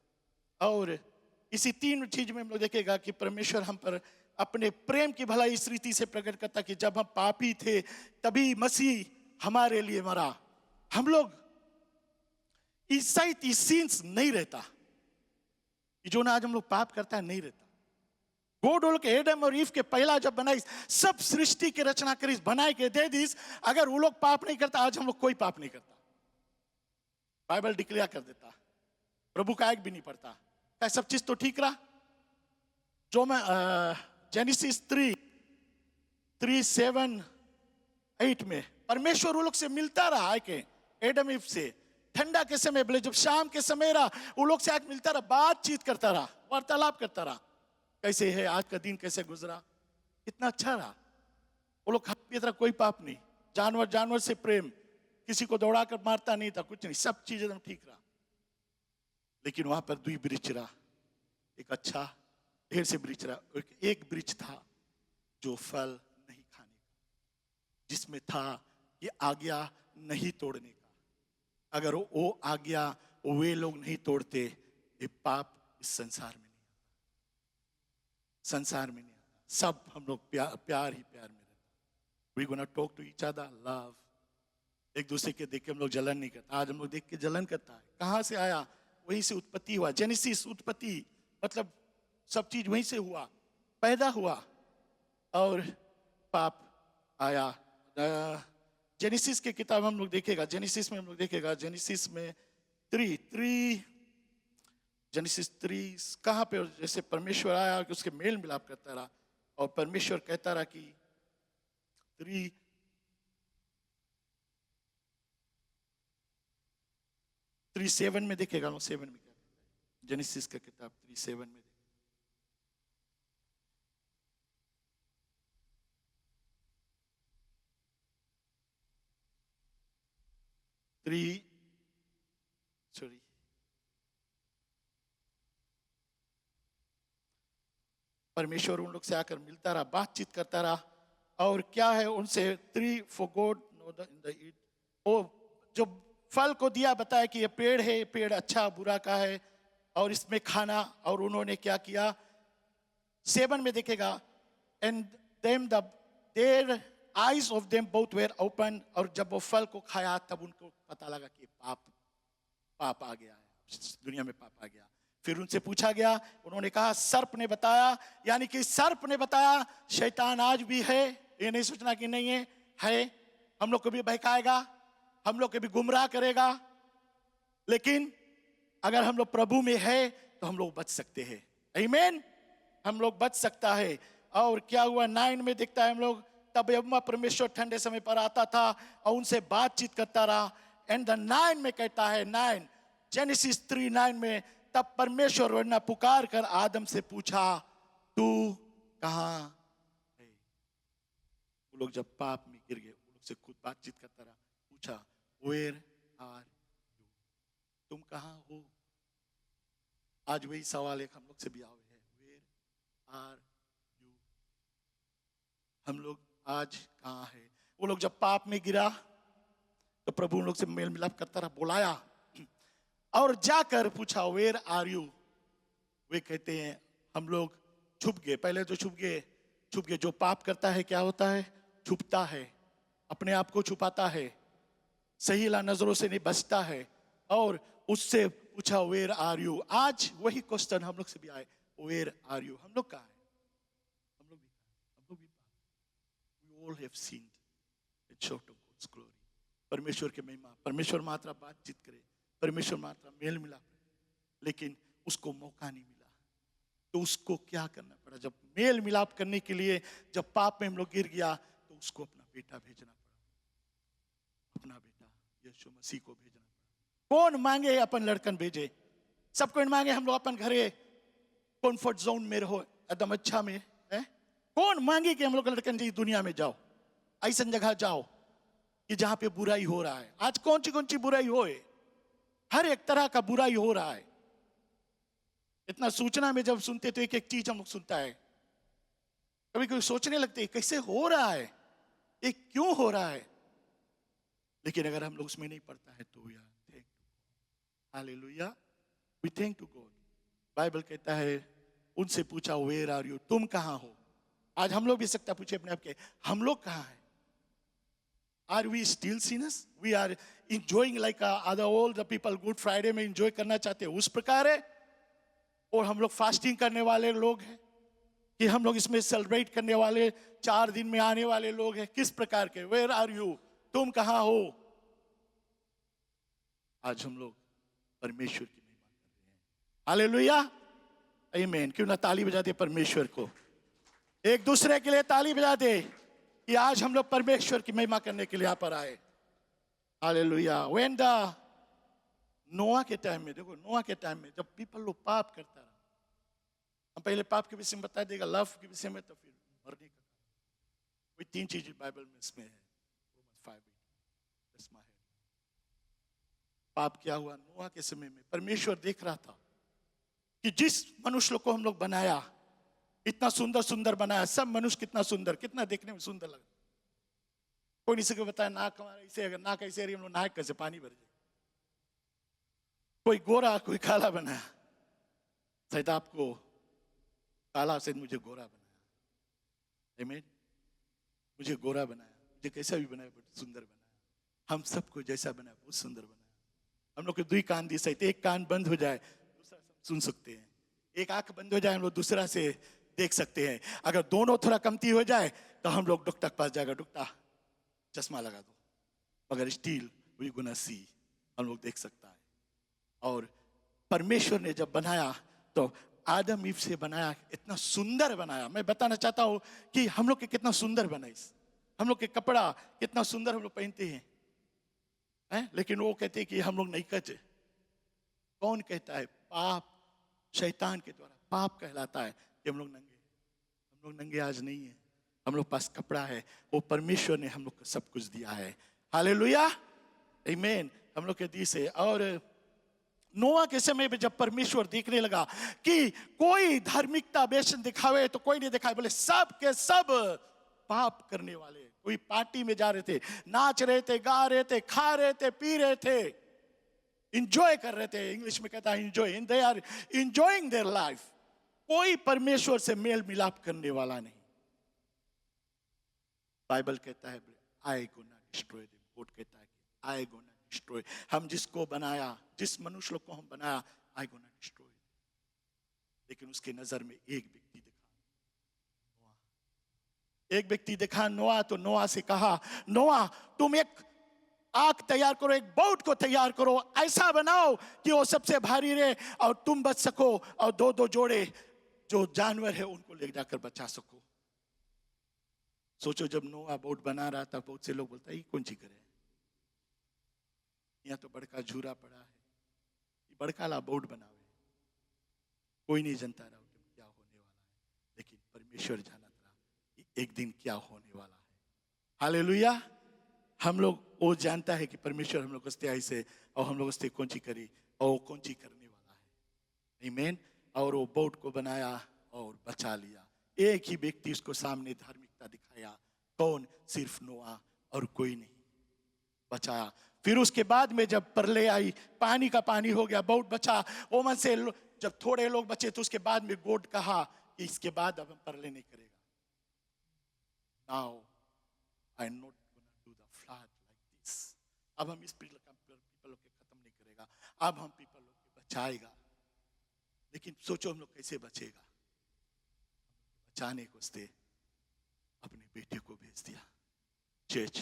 और इसी तीन चीज में हम लोग देखेगा कि परमेश्वर हम पर अपने प्रेम की भलाई इस रीति से प्रकट करता कि जब हम पापी थे तभी मसीह हमारे लिए मरा। हम लोग ईसाई सीन्स नहीं रहता, जो ना आज हम लोग पाप करता है नहीं रहता। गॉड बोल के एडम और ईव के पहला जब बनाई, सब सृष्टि की रचना करी, बनाए के दे दी, अगर वो लोग पाप नहीं करता, आज हम लोग कोई पाप नहीं करता। बाइबल डिक्लेयर कर देता, प्रभु का एक भी नहीं पड़ता, क्या सब चीज तो ठीक रहा। जो मैं जेनेसिस 3:7-8 में परमेश्वर वो लोग से मिलता रहा है के एडम ईव से ठंडा के समय बोले जब शाम के समय रहा वो लोग से आज मिलता रहा, बातचीत करता रहा, वार्तालाप करता रहा, कैसे है आज का दिन कैसे गुजरा, कितना अच्छा रहा। वो लोग की तरह कोई पाप नहीं, जानवर से प्रेम, किसी को दौड़ा कर मारता नहीं था, कुछ नहीं, सब चीज एकदम ठीक रहा। लेकिन वहां पर दुई वृक्ष रहा, एक अच्छा ढेर से वृक्ष रहा, एक वृक्ष था जो फल नहीं खाने का, जिसमें था ये आज्ञा नहीं तोड़ने का। अगर वो आज्ञा वे लोग नहीं तोड़ते ये पाप इस संसार में नहीं आता, संसार में नहीं आता। सब हम लोग प्यार ही प्यार में रहते। We gonna talk to each other love. एक दूसरे के देख के हम लोग जलन नहीं करता। आज हम लोग देख के जलन करता है। कहाँ से आया? वहीं से उत्पत्ति हुआ। जेनेसिस उत्पत्ति मतलब सब चीज वहीं से हुआ, पैदा हुआ और पाप आया। जेनेसिस के किताब हम लोग देखेगा, जेनेसिस में हम लोग देखेगा, जेनेसिस में जेनेसिस 3 कहाँ पे जैसे परमेश्वर आया कि उसके मेल मिलाप करता रहा और परमेश्वर कहता रहा कि 3:7 में देखेगा, 7 में क्या जेनेसिस का किताब 3:7 में 3 सॉरी परमेश्वर उन लोग से आकर मिलता रहा, बातचीत करता रहा और क्या है उनसे 3 for God know the in the eat। वो जो फल को दिया बताया कि ये पेड़ है, ये पेड़ अच्छा बुरा का है और इसमें खाना, और उन्होंने क्या किया 7 में देखेगा and them their eyes of them both were open। और जब वो फल को खाया तब उनको पता लगा कि पाप आ गया है, दुनिया में पाप आ गया। फिर उनसे पूछा गया, उन्होंने कहा सर्प ने बताया, यानी कि सर्प ने बताया शैतान आज भी है, ये नहीं सोचना कि नहीं है, हम लोग को भी बहकाएगा, हम लोग को भी गुमराह करेगा। लेकिन अगर हम लोग प्रभु में है तो हम लोग बच सकते हैं। आमीन, हम लोग बच सकता है। और क्या हुआ 9 में दिखता है हम लोग, तब यहोवा परमेश्वर ठंडे समय पर आता था और उनसे बातचीत करता रहा। एंड द 9 में कहता है 9 जेनेसिस 3:9 में, तब परमेश्वर ने पुकार कर आदम से पूछा तू कहां है। वो लोग जब पाप में गिर गए, वो लोग से खुद बातचीत करता रहा, पूछा वेयर आर यू, तुम कहां हो। आज वही सवाल एक हम लोग से भी आवे है, वेयर आर यू, हम लोग आज कहां है। वो लोग जब पाप में गिरा तो प्रभु उन लोग से मेल मिलाप करता रहा, बुलाया और जाकर पूछा वेयर आर यू। वे कहते हैं हम लोग छुप गए। पहले तो छुप गए। जो पाप करता है क्या होता है, छुपता है, अपने आप को छुपाता है, सही नजरों से नहीं बचता है। और उससे पूछा वेयर आर यू। आज वही क्वेश्चन हम लोग से भी आए, वेयर आर यू, हम लोग कहाँ है। हम लोग भी we all have sinned and short of God's glory। परमेश्वर के महिमा, परमेश्वर मात्रा बातचीत करे, परमेश्वर मात्रा मेल मिला, लेकिन उसको मौका नहीं मिला। तो उसको क्या करना पड़ा, जब मेल मिलाप करने के लिए जब पाप में हम लोग गिर गया तो उसको अपना बेटा भेजना पड़ा, अपना बेटा यीशु मसीह को भेजना पड़ा। कौन मांगे अपन लड़कन भेजे, सब कोई मांगे हम लोग अपन घरे कंफर्ट जोन में रहो, एकदम अच्छा में है। कौन मांगे कि हम लोग लड़कन जी दुनिया में जाओ, ऐसा जगह जाओ कि जहां पे बुराई हो रहा है। आज कौन सी बुराई होए, हर एक तरह का बुराई हो रहा है। इतना सूचना में जब सुनते तो एक एक चीज हम लोग सुनता है, कभी कभी सोचने लगते हैं कैसे हो रहा है, ये क्यों हो रहा है। लेकिन अगर हम लोग उसमें नहीं पड़ता है तो यार thank you, hallelujah, we thank to God. Bible कहता है उनसे पूछा वेयर आर यू, तुम कहां हो। आज हम लोग भी सकता पूछे अपने आप के, हम लोग कहां हैं। Are we still sinners? We are enjoying like other all the people Good Friday में enjoy करना चाहते हैं उस प्रकार है, और हम लोग फास्टिंग करने वाले लोग हैं कि हम लोग इसमें सेलिब्रेट करने वाले 4 दिन में आने वाले लोग हैं, किस प्रकार के। Where are you? तुम कहां हो। आज हम लोग परमेश्वर की महिमा कर रहे हैं, हालेलुया, आमीन। क्यों ना ताली बजा दे परमेश्वर को, एक दूसरे के लिए ताली बजा दे। कि आज हम लोग परमेश्वर की महिमा करने के लिए यहाँ पर आए। हालेलुया। व्हेन द नोआ के टाइम में, देखो नोआ के टाइम में जब पीपल लोग पाप करता रहा, हम पहले पाप के विषय में बता देगा, लव के विषय में, तो फिर मरने का कोई 3 चीजें बाइबल में इसमें है। Romans 5:8, that's my head। पाप क्या हुआ नोआ के समय में? परमेश्वर देख रहा था कि जिस मनुष्य लोग को हम लोग बनाया, इतना सुंदर सुंदर बनाया, सब मनुष्य कितना सुंदर, कितना देखने में सुंदर लग रहा। कोई नहीं सके बताया नाक हमारा ऐसे, अगर नाक ऐसे हम लोग नाक कैसे पानी भर जाए। कोई गोरा कोई काला बनाया, शायद आपको काला से मुझे गोरा बनाया। आमीन। मुझे गोरा बनाया, मुझे कैसा भी बनाया बहुत सुंदर बनाया। हम सबको जैसा बनाया बहुत सुंदर बनाया। हम लोग के 2 कान दी सहित, एक कान बंद हो जाए दूसरा सुन सकते हैं, एक आंख बंद हो जाए हम लोग दूसरा से देख सकते हैं। अगर दोनों थोड़ा कमती हो जाए तो हम लोग डॉक्टर के पास जाएगा, डॉक्टर चश्मा लगा दो, मगर स्टील वी गोना सी, हम लोग देख सकता है। और परमेश्वर ने जब बनाया तो आदम ईव से बनाया, इतना सुंदर बनाया। मैं बताना चाहता हूं कि हम लोग के कितना सुंदर बना, हम लोग के कपड़ा कितना सुंदर हम लोग पहनते हैं, लेकिन वो कहते हैं कि हम लोग नहीं करते। कौन कहता है? पाप, शैतान के द्वारा पाप कहलाता है कि हम लोग नंगे। हम लोग नंगे आज नहीं है, हम लोग पास कपड़ा है, वो परमेश्वर ने हम लोग को सब कुछ दिया है। हालेलुया, आमीन। हम लोग के दी से। और नोआ के समय में जब परमेश्वर देखने लगा कि कोई धार्मिकता बेशन दिखावे तो कोई नहीं दिखाए, बोले सब के सब पाप करने वाले। कोई पार्टी में जा रहे थे, नाच रहे थे, गा रहे थे, खा रहे थे, पी रहे थे, इंजॉय कर रहे थे। इंग्लिश में कहता है enjoy, they are enjoying their life. कोई परमेश्वर से मेल मिलाप करने वाला नहीं। बाइबल कहता है I gonna destroy them. Code कहता है कि आई गोना डिस्ट्रॉय। हम जिसको बनाया, जिस मनुष्य लोग को हम बनाया, आई गोना डिस्ट्रॉय। लेकिन उसके नजर में एक व्यक्ति दिखा, एक व्यक्ति दिखा नोआ। तो नोआ से कहा, नोआ तुम एक आग तैयार करो, एक बोट को तैयार करो, ऐसा बनाओ कि वो सबसे भारी रहे और तुम बच सको, और 2-2 जोड़े जो जानवर है उनको ले जाकर बचा सको। सोचो जब नोआ बोट बना रहा था, बहुत से लोग बोलता है ये कौन सी करे, यहाँ तो बड़का झूरा पड़ा है, ये बड़का ला बोट बनावे। कोई नहीं जानता रहा कि क्या होने वाला है, लेकिन परमेश्वर जानता रहा कि एक दिन क्या होने वाला है। हालेलुया। हम लोग वो जानता है कि परमेश्वर हम लोग को ऐसे, और हम लोग उससे कौन सी करी और वो कौन सी करने वाला है। आमीन। और वो बोट को बनाया और बचा लिया। एक ही व्यक्ति उसको सामने धार्मिकता दिखाया, कौन? सिर्फ नोआ, और कोई नहीं बचाया। फिर उसके बाद में जब प्रलय आई, पानी का पानी हो गया, बोट बचा। वो मन से जब थोड़े लोग बचे तो उसके बाद में गॉड कहा कि इसके बाद अब हम प्रलय नहीं करेगा। Now I not gonna do the flood like this. अब हम इस पीपल लोग के खत्म नहीं करेगा, अब हम पीपल लोग के बचाएगा। लेकिन सोचो हम लोग कैसे बचेगा? बचाने को उसने अपने बेटे को भेज दिया। चर्च,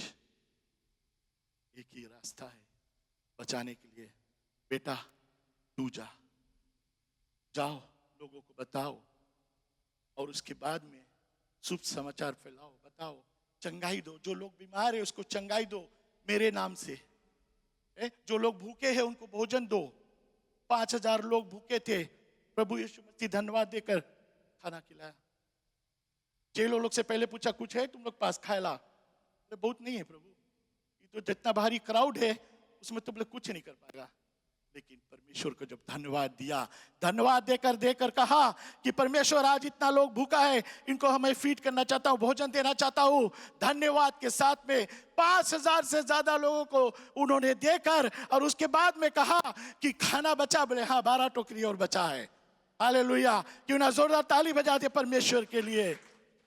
एक ही रास्ता है बचाने के लिए। बेटा तू जाओ, लोगों को बताओ, और उसके बाद में शुभ समाचार फैलाओ, बताओ, चंगाई दो। जो लोग बीमार है उसको चंगाई दो मेरे नाम से। जो लोग भूखे हैं उनको भोजन दो। 5000 लोग भूखे थे, प्रभु यीशु मसीह धन्यवाद देकर खाना खिलाया। जेलों लोग से पहले पूछा कुछ है तुम लोग पास खाएला? बहुत नहीं है प्रभु, ये तो जितना भारी क्राउड है उसमें तुम लोग कुछ नहीं कर पाएगा। लेकिन परमेश्वर को जब धन्यवाद दिया, धन्यवाद देकर कहा कि परमेश्वर आज इतना लोग भूखा है, इनको हमें फीड करना चाहता हूँ, भोजन देना चाहता हूँ। धन्यवाद के साथ में 5000 से ज्यादा लोगों को उन्होंने देकर, और उसके बाद में कहा कि खाना बचा। बोले हाँ 12 टोकरी और बचा है। हालेलुया। क्यों ना जोरदार ताली बजा दे परमेश्वर के लिए।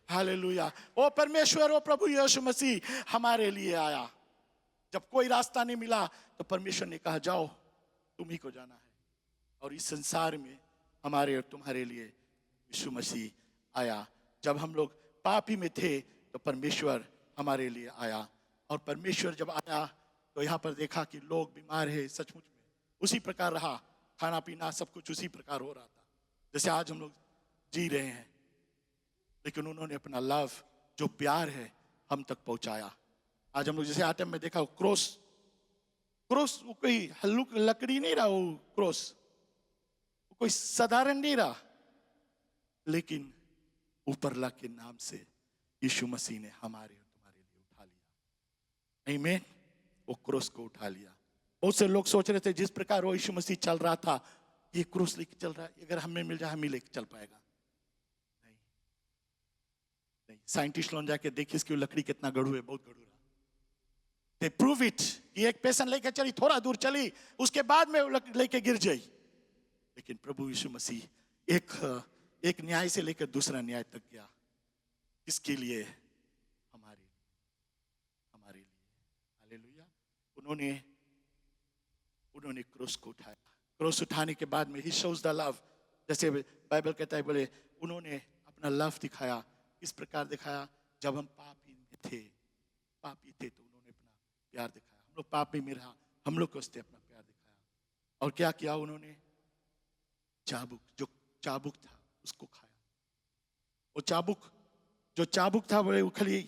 हालेलुया। वो परमेश्वर, वो प्रभु यीशु मसीह हमारे लिए आया। जब कोई रास्ता नहीं मिला तो परमेश्वर ने कहा जाओ, तुम ही को जाना है। और इस संसार में हमारे और तुम्हारे लिए यीशु मसीह आया। जब हम लोग पापी में थे तो परमेश्वर हमारे लिए आया। और परमेश्वर जब आया तो यहाँ पर देखा कि लोग बीमार है, सचमुच में उसी प्रकार रहा, खाना पीना सब कुछ उसी प्रकार हो रहा था जैसे आज हम लोग जी रहे हैं। लेकिन उन्होंने अपना लव, जो प्यार है, हम तक पहुंचाया। आज हम लोग जैसे आइटम में देखा, क्रॉस वो कोई हल्लुक लकड़ी नहीं रहा, वो क्रॉस कोई साधारण नहीं रहा, लेकिन ऊपर ला के नाम से यीशु मसीह ने हमारे और तुम्हारे लिए उठा लिया। आमीन। वो क्रूस को उठा लिया। बहुत से लोग सोच रहे थे जिस प्रकार वो यीशु मसीह चल रहा था, ये क्रूस लेके चल रहा है, अगर हमें मिल जाए हम ही लेके चल पाएगा। नहीं, साइंटिस्ट लोग जाके देखिए इसकी लकड़ी कितना गड़ू है, बहुत गड़ू रहा। They prove it कि एक पेशेंट लेके चली, थोड़ा दूर चली, उसके बाद में लेके गिर जाई। लेकिन प्रभु यीशु मसीह एक न्याय से लेकर दूसरा न्याय तक गया। किसके लिए? हमारे लिए। हालेलुया। उन्होंने क्रूस को उठाया। क्रूस उठाने के बाद में ही shows the love, जैसे बाइबल कहता है, बोले उन्होंने अपना लव दिखाया। इस प्रकार दिखाया, जब हम पापी थे तो उन्होंने अपना प्यार दिखाया। हम लोग पापी में रहा, हम लोग को उसने अपना प्यार दिखाया। और क्या किया उन्होंने? जो चाबुक था उसको खाया। वो चाबुक था, बोले उखली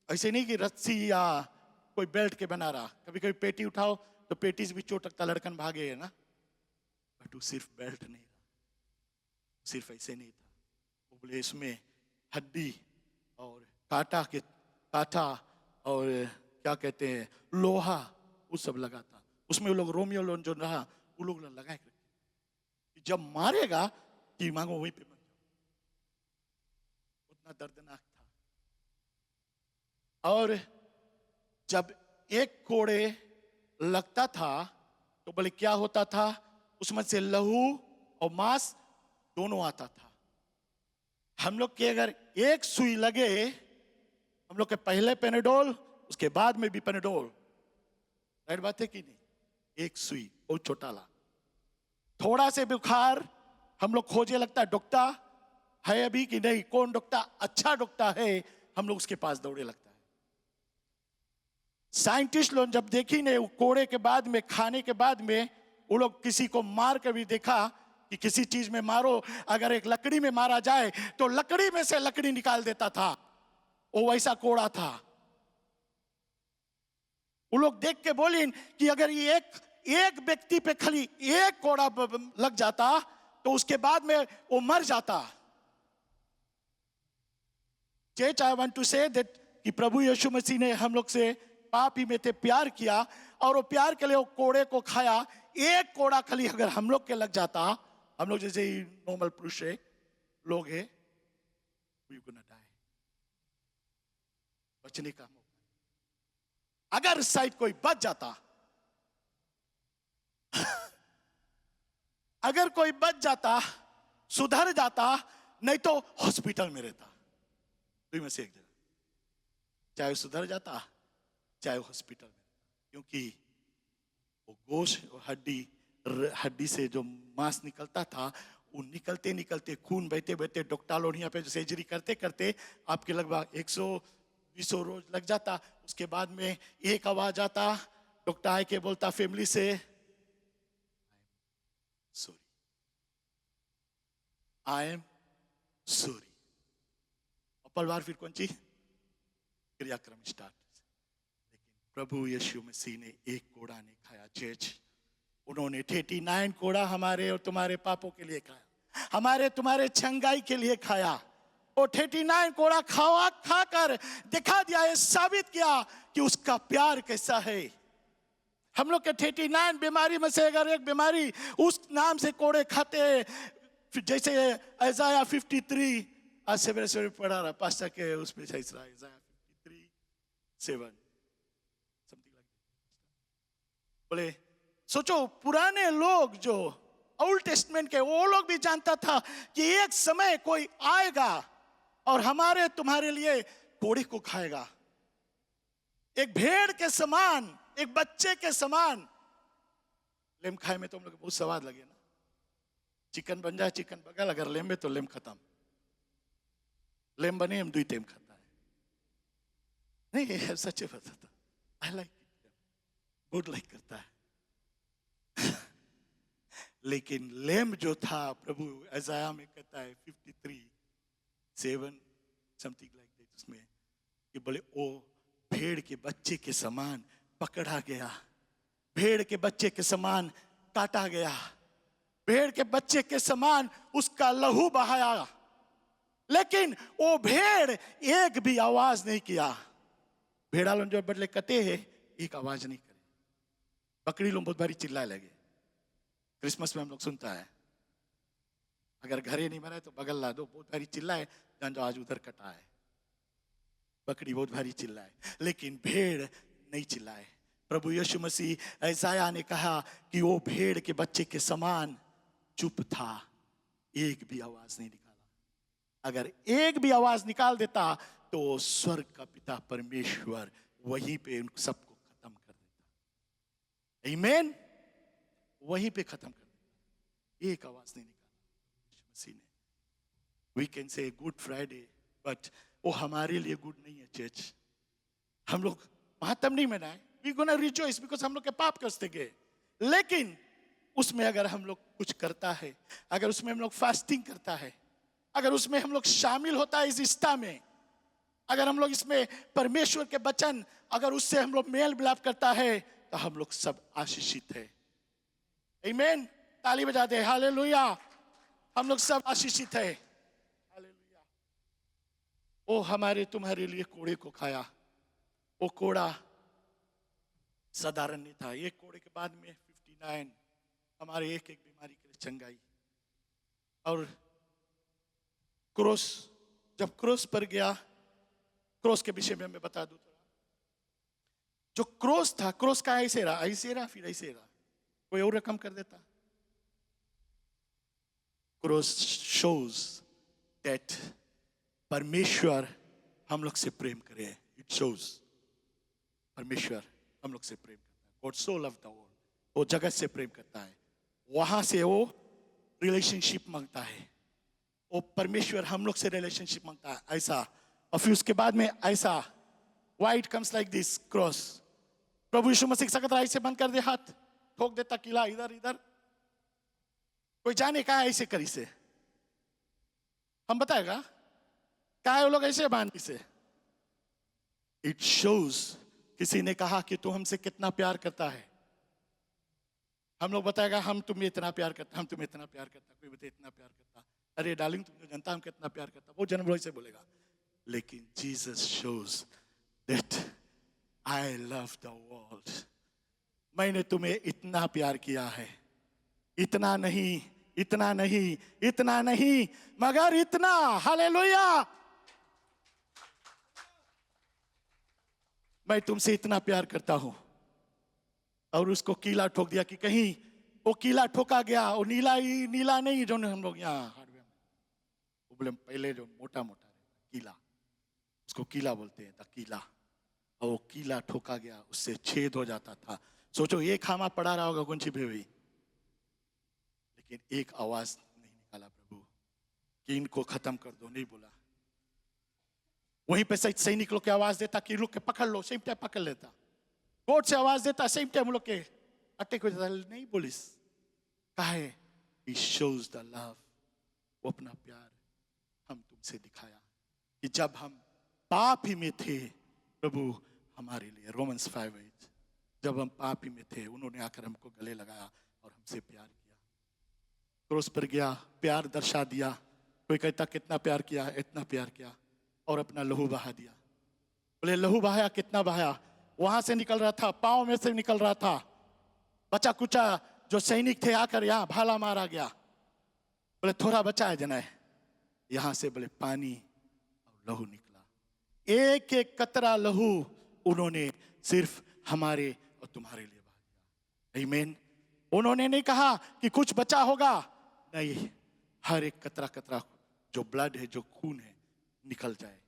ऐसे नहीं कि रस्सी या कोई बेल्ट के बना रहा। कभी कभी पेटी उठाओ तो पेटी से भी चोट लगता, लड़कन भागे है ना। बट वो सिर्फ बेल्ट नहीं था, सिर्फ ऐसे नहीं था। वो बोले इसमें हड्डी और काटा और क्या कहते हैं लोहा, वो सब लगा था उसमें। वो लोग रोमियो लोन जो रहा, वो लोग लगाए कि जब मारेगा कि मांगो वहीं पे मर जाओ। उतना दर्दनाक था। और जब एक कोड़े लगता था तो बोले क्या होता था? उसमें से लहू और मांस दोनों आता था। हम लोग के अगर एक सुई लगे, हम लोग के पहले पेनाडोल, उसके बाद में भी पेनाडोल, राइट बात है कि नहीं? एक सुई बहुत छोटा ला, थोड़ा से बुखार हम लोग खोजे, लगता है डॉक्टर है अभी कि नहीं, कौन डॉक्टर अच्छा डॉक्टर है, हम लोग उसके पास दौड़े लगता है। साइंटिस्ट लोग जब देखी ने कोड़े के बाद में, खाने के बाद में, वो लोग किसी को मार कर भी देखा कि किसी चीज में मारो, अगर एक लकड़ी में मारा जाए तो लकड़ी में से लकड़ी निकाल देता था। वो वैसा कोड़ा था। वो लोग देख के बोले कि अगर ये एक व्यक्ति पे खाली एक कोड़ा लग जाता तो उसके बाद में वो मर जाता। Church, I want to say that कि प्रभु यीशु मसीह ने हम लोग से पापी में थे प्यार किया, और वो प्यार के लिए वो कोड़े को खाया। एक कोड़ा खाली अगर हम लोग के लग जाता, हम लोग जैसे ही नॉर्मल पुरुष है लोग है, वी गोना डाई, बचने का मौका। अगर साइड कोई बच जाता अगर कोई बच जाता, सुधर जाता, नहीं तो हॉस्पिटल में रहता। दुई में से एक जगह, चाहे सुधर जाता चाहे हॉस्पिटल में, क्योंकि वो गोश्त और हड्डी से जो मांस निकलता था, वो निकलते खून बहते डॉक्टर लोग यहाँ पे सर्जरी करते आपके लगभग 100-200 रोज लग जाता। उसके बाद में एक आवाज आता, डॉक्टर आए के बोलता फैमिली से, सॉरी, आई एम सॉरी। और पलवार फिर कौन सी क्रियाक्रम स्टार्ट। प्रभु यीशु मसीह ने एक कोड़ा नहीं खाया। चर्च, उन्होंने 39 कोड़ा हमारे और तुम्हारे पापों के लिए खाया, हमारे तुम्हारे छंगाई के लिए खाया। वो 39 कोड़ा खाकर दिखा दिया, ये साबित किया कि उसका प्यार कैसा है। हम लोग के 39 बीमारी में से अगर एक बीमारी उस नाम से कोड़े खाते, जैसे इज़ाया 53, आज सवेरे पढ़ा रहा पास्टर के उसमें इज़ाया 53:7 बोले, सोचो पुराने लोग जो ओल्ड टेस्टमेंट के, वो लोग भी जानता था कि एक समय कोई आएगा और हमारे तुम्हारे लिए कोड़े को खाएगा। एक भेड़ के समान, एक बच्चे के समान। लेम खाए में तो हम लोग बहुत स्वाद लगे ना। चिकन बन जाए चिकन बगल, अगर लेम में तो लेम खत्म। लेम बने हम 2 टाइम खाता है। नहीं, सच्चे बताता, आई लाइक गुड लाइक करता है। लेकिन लेम जो था, प्रभु इज़ाया में कहता है 53:7 समथिंग लाइक दैट, उसमें कि बोले ओ भेड़ के बच्चे के समान पकड़ा गया, भेड़ के बच्चे के समान काटा गया, भेड़ के बच्चे के समान उसका लहू बहाया, लेकिन वो भेड़ एक भी आवाज नहीं किया। भेड़ा लोग जो बदले कटे है एक आवाज नहीं करे। बकरी लोग बहुत भारी चिल्लाए लगे। क्रिसमस में हम लोग सुनता है, अगर घरे नहीं मरा तो बगल ला दो, बहुत भारी चिल्लाए, जान जो आज उधर कटा है। बकरी बहुत भारी चिल्लाए, लेकिन भेड़ नहीं चिल्लाए। प्रभु यीशु मसीह ऐसाया ने कहा कि वो भेड़ के बच्चे के समान चुप था, एक भी आवाज नहीं निकाला। अगर एक भी आवाज निकाल देता तो स्वर्ग का पिता परमेश्वर वहीं पे उन सबको खत्म कर देता। आमीन, वहीं पे खत्म कर देता। एक आवाज नहीं निकाला यीशु मसीह ने। We can say good Friday, but वो हमारे लिए गुड नहीं है चर्च। हम लोग महात्म नहीं मनाए, वी गोना रिजॉइस बिकॉज हम लोग के पाप कसते गए, लेकिन उसमें अगर हम लोग कुछ करता है, अगर उसमें हम लोग फास्टिंग करता है, अगर उसमें हम लोग शामिल होता है इस इस्ता में, अगर हम लोग इसमें परमेश्वर के वचन, अगर उससे हम लोग मेल मिलाप करता है, तो हम लोग सब आशीषित है। आमीन, ताली बजा दे, हालेलुया। हम लोग सब आशीषित है, हालेलुया। वो हमारे तुम्हारे लिए कोड़े को खाया। वो कोड़ा साधारण नहीं था। एक कोड़े के बाद में 59 हमारे एक एक बीमारी के लिए चंगाई। और क्रोस, जब क्रोस पर गया, क्रोस के विषय में मैं बता दूं थोड़ा। जो क्रोस था, क्रोस का ऐसे रहा, फिर ऐसे रहा, कोई और रकम कर देता। क्रोस शोज दैट परमेश्वर हम लोग से प्रेम करे। इट शोज परमेश्वर हम लोग से प्रेम करता है। God so loved the world, वो जगत से प्रेम करता है, वहां से वो रिलेशनशिप मांगता है। वो परमेश्वर हम लोग से रिलेशनशिप मांगता है, ऐसा। और फिर उसके बाद में ऐसा, white comes like this cross. प्रभु यीशु मसीह सकत ऐसे बंद कर दे, हाथ ठोक देता किला इधर इधर, कोई जाने कहा ऐसे करी से, हम बताएगा कहा वो लोग ऐसे बांधी से। इट शोज, किसी ने कहा कि तू हमसे कितना प्यार करता है, हम लोग बताएगा हम तुम्हें इतना प्यार करता, हम तुम्हें इतना प्यार करता। कोई बताए इतना प्यार करता, अरे डार्लिंग तुम जो जानता हम कितना प्यार करता, वो जन्म से बोलेगा। लेकिन Jesus shows that I love the world, मैंने तुम्हें इतना प्यार किया है, इतना नहीं, इतना नहीं, इतना नहीं, मगर इतना। हालेलुया, मैं तुमसे इतना प्यार करता हूं। और उसको कीला ठोक दिया कि कहीं वो कीला ठोका गया, वो नीला ही नीला नहीं जो हम लोग यहाँ हार्डवेयर में, वो बोले पहले जो मोटा मोटा कीला, उसको कीला बोलते हैं, कीला। और वो कीला ठोका गया, उससे छेद हो जाता था। सोचो एक खामा पड़ा रहा होगा गुंची भेवी, लेकिन एक आवाज नहीं निकाला प्रभु कि इनको खत्म कर दो, नहीं बोला। वहीं पे सैनिक लोग की आवाज देता कि लोग के पकड़ लो, सेम टाइम पकड़ लेता। कोर्ट से आवाज देता, सेम टाइम लोग के अटैक हो जाता, नहीं पुलिस। कहा है He shows the love, वो अपना प्यार हम तुमसे दिखाया कि जब हम पाप ही में थे, प्रभु हमारे लिए, रोमन्स 5:8, जब हम पाप ही में थे, उन्होंने आकर हमको गले लगाया और हमसे प्यार किया। क्रूस पर गया, प्यार दर्शा दिया। कोई कहता कितना प्यार किया, इतना प्यार किया, और अपना लहू बहा दिया। बोले लहू बहाया, कितना बहाया, वहां से निकल रहा था, पांव में से निकल रहा था, बचा कुचा जो सैनिक थे आकर यहाँ भाला मारा गया। बोले थोड़ा बचा है जना, यहां से बोले पानी और लहू निकला, एक एक कतरा लहू उन्होंने सिर्फ हमारे और तुम्हारे लिए बहा दिया। आमीन। उन्होंने नहीं कहा कि कुछ बचा होगा, नहीं, हर एक कतरा कतरा जो ब्लड है, जो खून है, निकल जाए।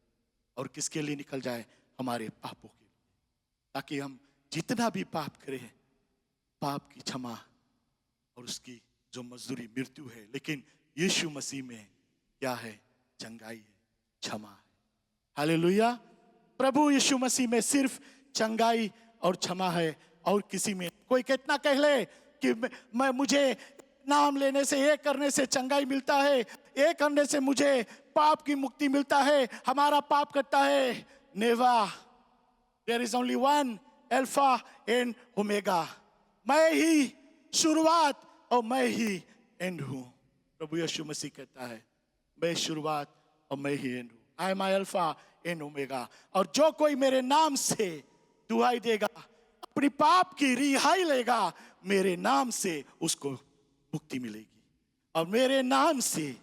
और किसके लिए निकल जाए? हमारे पापों के लिए, ताकि हम जितना भी पाप करें, पाप की क्षमा और उसकी जो मजदूरी मृत्यु है, लेकिन यीशु मसीह में क्या है? चंगाई है, क्षमा है। हालेलुया। प्रभु यीशु मसीह में सिर्फ चंगाई और क्षमा है, और किसी में। कोई कितना कह ले कि मैं मुझे नाम लेने से, ये करने से चंगाई मिलता है, ये करने से मुझे पाप की मुक्ति मिलता है, हमारा पाप कटता है। नेवा, there is only one alpha and omega. मैं ही शुरुआत और मैं ही एंड हूं। प्रभु यीशु मसीह कहता है मैं शुरुआत और मैं ही एंड हूं। I am alpha and omega. और जो कोई मेरे नाम से दुहाई देगा, अपनी पाप की रिहाई लेगा, मेरे नाम से उसको मुक्ति मिलेगी और मेरे नाम से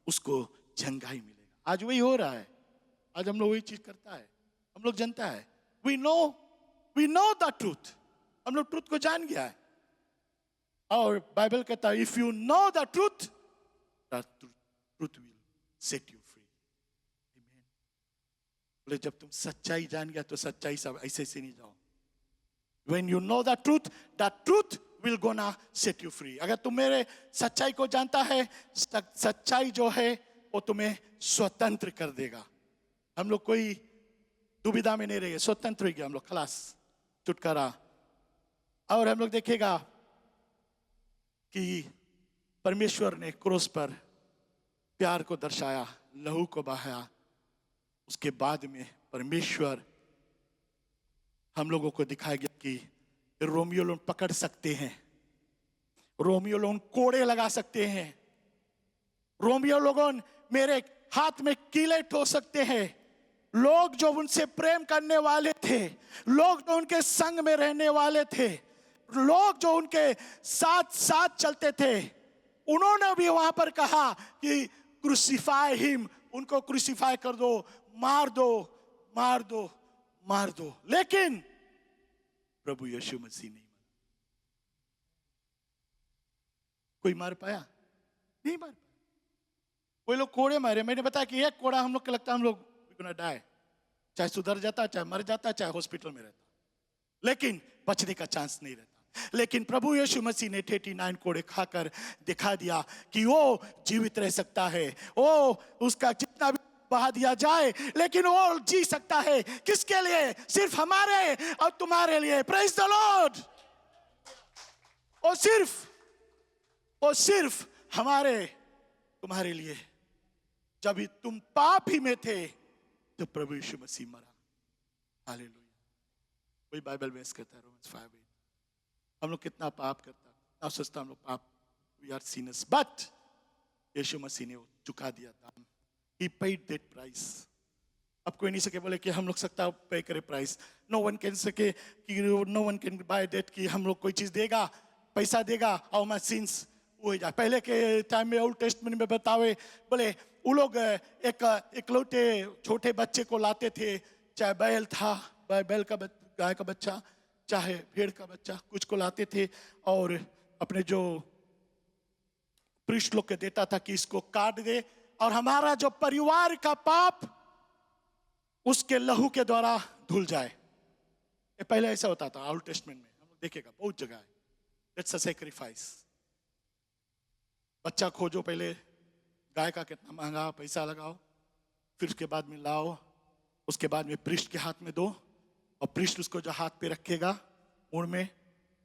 उसको चंगाई मिलेगा। आज वही हो रहा है। आज हम लोग वही चीज करता है। हम लोग जानता है, वी नो द ट्रूथ। हम लोग ट्रूथ को जान गया है। और बाइबल कहता है if you know the truth will set you free. बोले जब तुम सच्चाई जान गया तो सच्चाई सब ऐसे से नहीं जाओ। When you know the truth will gonna set you free। अगर तुम मेरे सच्चाई को जानता है, सच्चाई जो है वो तुम्हें स्वतंत्र कर देगा। हम लोग कोई दुविधा में नहीं रहे, स्वतंत्र हो गया हम लोग, खलास, छुटकारा। और हम लोग देखेगा कि परमेश्वर ने क्रूस पर प्यार को दर्शाया, लहू को बहाया। उसके बाद में परमेश्वर हम लोगों को दिखाया गया कि रोमियो लोग पकड़ सकते हैं, रोमियो लोग कोड़े लगा सकते हैं, रोमियो लोगों मेरे हाथ में कीले ठोक सकते हैं। लोग जो उनसे प्रेम करने वाले थे, लोग जो उनके संग में रहने वाले थे, लोग जो उनके साथ साथ चलते थे, उन्होंने भी वहां पर कहा कि क्रूसिफाई हिम, उनको क्रूसिफाई कर दो, मार दो, मार दो, मार दो। लेकिन प्रभु यीशु मसीह नहीं मारा। कोई मार पाया? नहीं मार पाया। कोई लोग कोड़े मारे। मैंने बताया कि एक कोड़ा हम लोग को लगता है हम लोग gonna die, चाहे सुधर जाता, चाहे मर जाता, चाहे हॉस्पिटल में रहता, लेकिन बचने का चांस नहीं रहता। लेकिन प्रभु यीशु मसीह ने 39 कोड़े खाकर दिखा दिया कि वो जीवित रह सकता है। वो उसका जितना भी बहा दिया जाए, लेकिन वो जी सकता है। किसके लिए? सिर्फ हमारे और तुम्हारे लिए। Praise the Lord. और सिर्फ हमारे तुम्हारे लिए। जब ही तुम पाप ही में थे तो प्रभु यीशु मसीह मरा। हालेलुया। वही बाइबल में कहता है रोमन्स 5:8। हम लोग कितना पाप करता, कितना सोचता हम लोग पाप, वी आर सिनर्स, बट यीशु मसीह ने वो चुका दिया दाम। He paid that price। अब कोई नहीं सके बोले कि हम लोग सकता पे करे प्राइस। नो वन कैन सके कि no one can by that कि हम लोग कोई चीज देगा, पैसा देगा और माय सिंस हो जाए। पहले के टाइम में ओल्ड टेस्टमेंट में बतावे, बोले वो लोग इकलौते छोटे बच्चे को लाते थे, चाहे बैल था, बैल का गाय का बच्चा, चाहे भेड़ का बच्चा, कुछ को लाते थे और अपने जो प्रीस्ट लोग के देता था कि इसको काट दे और हमारा जो परिवार का पाप उसके लहू के द्वारा धुल जाए। ये पहले ऐसा होता था ओल्ड टेस्टमेंट में, हम लोग देखेगा बहुत जगह है। That's a sacrifice. बच्चा खोजो, पहले गाय का कितना महंगा, पैसा लगाओ, फिर उसके बाद में लाओ, उसके बाद में प्रीस्ट के हाथ में दो और प्रीस्ट उसको जो हाथ पे रखेगा मुड़ में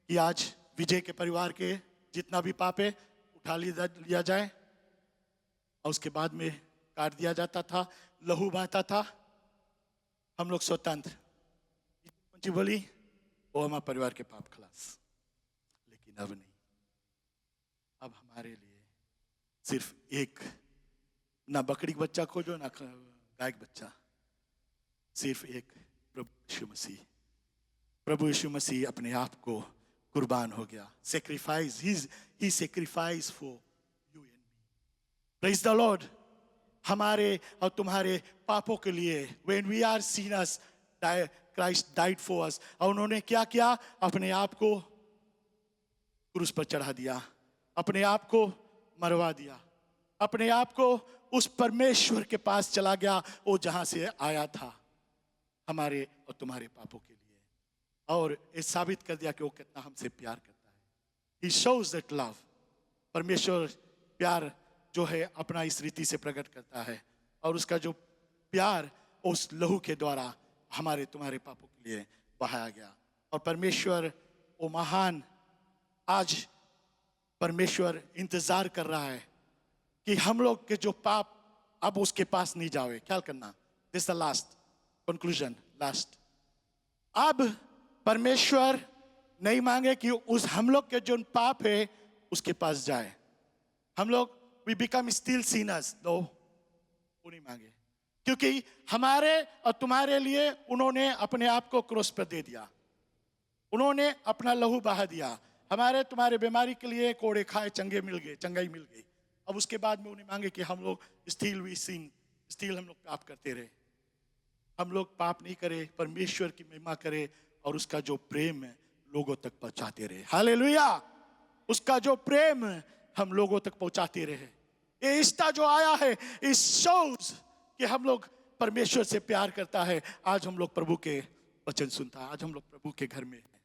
कि आज विजय के परिवार के जितना भी पाप है उठा लिया जाए और उसके बाद में काट दिया जाता था, लहू बहता था, हम लोग स्वतंत्र। जी बोली वो हमारे परिवार के पाप खलास। लेकिन अब नहीं, अब हमारे लिए सिर्फ एक, ना बकरी का बच्चा खोजो ना गाय का बच्चा, सिर्फ एक, प्रभु यीशु मसीह। प्रभु यीशु मसीह अपने आप को कुर्बान हो गया। Sacrifice, he sacrifice for you and me. Praise the Lord. हमारे और तुम्हारे पापों के लिए, when we are sinners, Christ died for us। और उन्होंने क्या किया? अपने आप को क्रूस पर चढ़ा दिया, अपने आप को मरवा दिया, अपने आप को उस परमेश्वर के पास चला गया वो जहां से आया था, हमारे और तुम्हारे पापों के लिए। और ये साबित कर दिया कि वो कितना हमसे प्यार करता है। He shows that love। परमेश्वर प्यार जो है अपना इस रीति से प्रकट करता है और उसका जो प्यार उस लहू के द्वारा हमारे तुम्हारे पापों के लिए बहाया गया। और परमेश्वर वो महान, आज परमेश्वर इंतजार कर रहा है कि हम लोग के जो पाप अब उसके पास नहीं जावे। ख्याल करना, this the last. Conclusion last. अब परमेश्वर नहीं मांगे कि उस हम लोग के जो पाप है उसके पास जाए। हम लोग वी बिकम स्टिल सीनर्स, नो, वो नहीं मांगे, क्योंकि हमारे और तुम्हारे लिए उन्होंने अपने आप को क्रूस पर दे दिया। उन्होंने अपना लहू बहा दिया। हमारे तुम्हारे बीमारी के लिए कोड़े खाए, चंगे मिल गए, चंगाई मिल गई। अब उसके बाद में उन्हें मांगे कि हम लोग स्टिल वी सिन, स्टिल हम लोग पाप करते रहे। हम लोग पाप नहीं करे, परमेश्वर की महिमा करे और उसका जो प्रेम है लोगों तक पहुंचाते रहे। हालेलुया। उसका जो प्रेम हम लोगों तक पहुंचाते रहे। ये ईस्टर जो आया है, इस शोज कि हम लोग परमेश्वर से प्यार करता है। आज हम लोग प्रभु के वचन सुनता है, आज हम लोग प्रभु के घर में हैं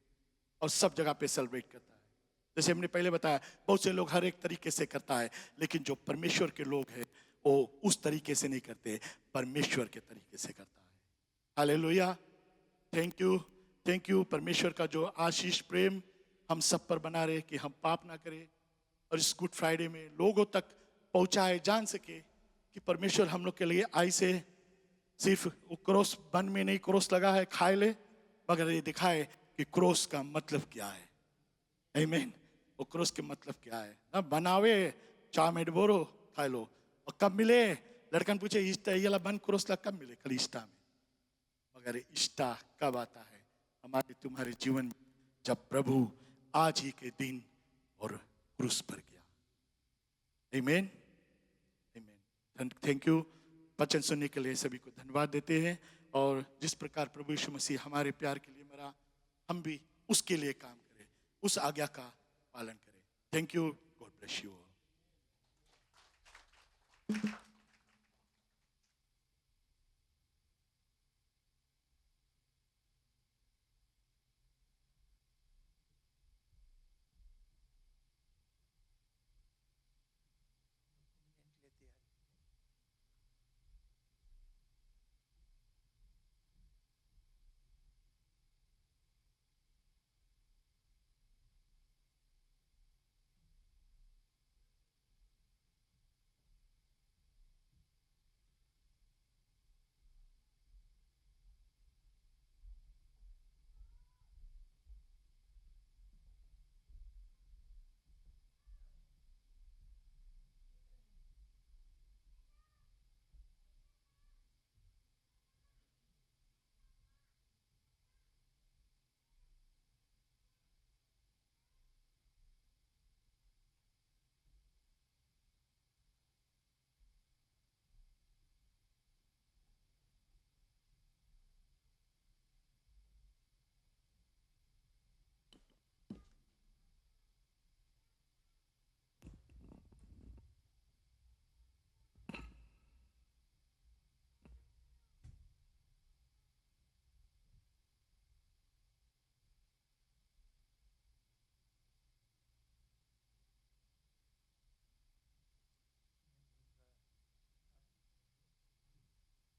और सब जगह पे सेलिब्रेट करता है। जैसे हमने पहले बताया, बहुत से लोग हर एक तरीके से करता है, लेकिन जो परमेश्वर के लोग हैं वो उस तरीके से नहीं करते, परमेश्वर के तरीके से करता है। Hallelujah. Thank you, thank you. परमेश्वर का जो आशीष प्रेम हम सब पर बना रहे कि हम पाप ना करें और इस गुड फ्राइडे में लोगों तक पहुंचाए, जान सके कि परमेश्वर हम लोग के लिए आई से सिर्फ वो क्रोस बन में नहीं क्रोस लगा है खाए ले, मगर ये दिखाए कि क्रोस का मतलब क्या है। आमीन। वो क्रोस के मतलब क्या है ना, बनावे चा में बोरो खाए लो। और कब मिले, लड़कन पूछे इष्टा ये बन क्रोस ला कब मिले, कल इष्टा में। मगर इष्टा कब आता है, हमारे तुम्हारे जीवन में, जब प्रभु आज ही के दिन और क्रूस पर गया। आमीन, आमीन। Thank you. वचन सुनने के लिए सभी को धन्यवाद देते हैं। और जिस प्रकार प्रभु यीशु मसीह हमारे प्यार के लिए मरा, हम भी उसके लिए काम करें, उस आज्ञा का पालन करें। Thank you. God bless you.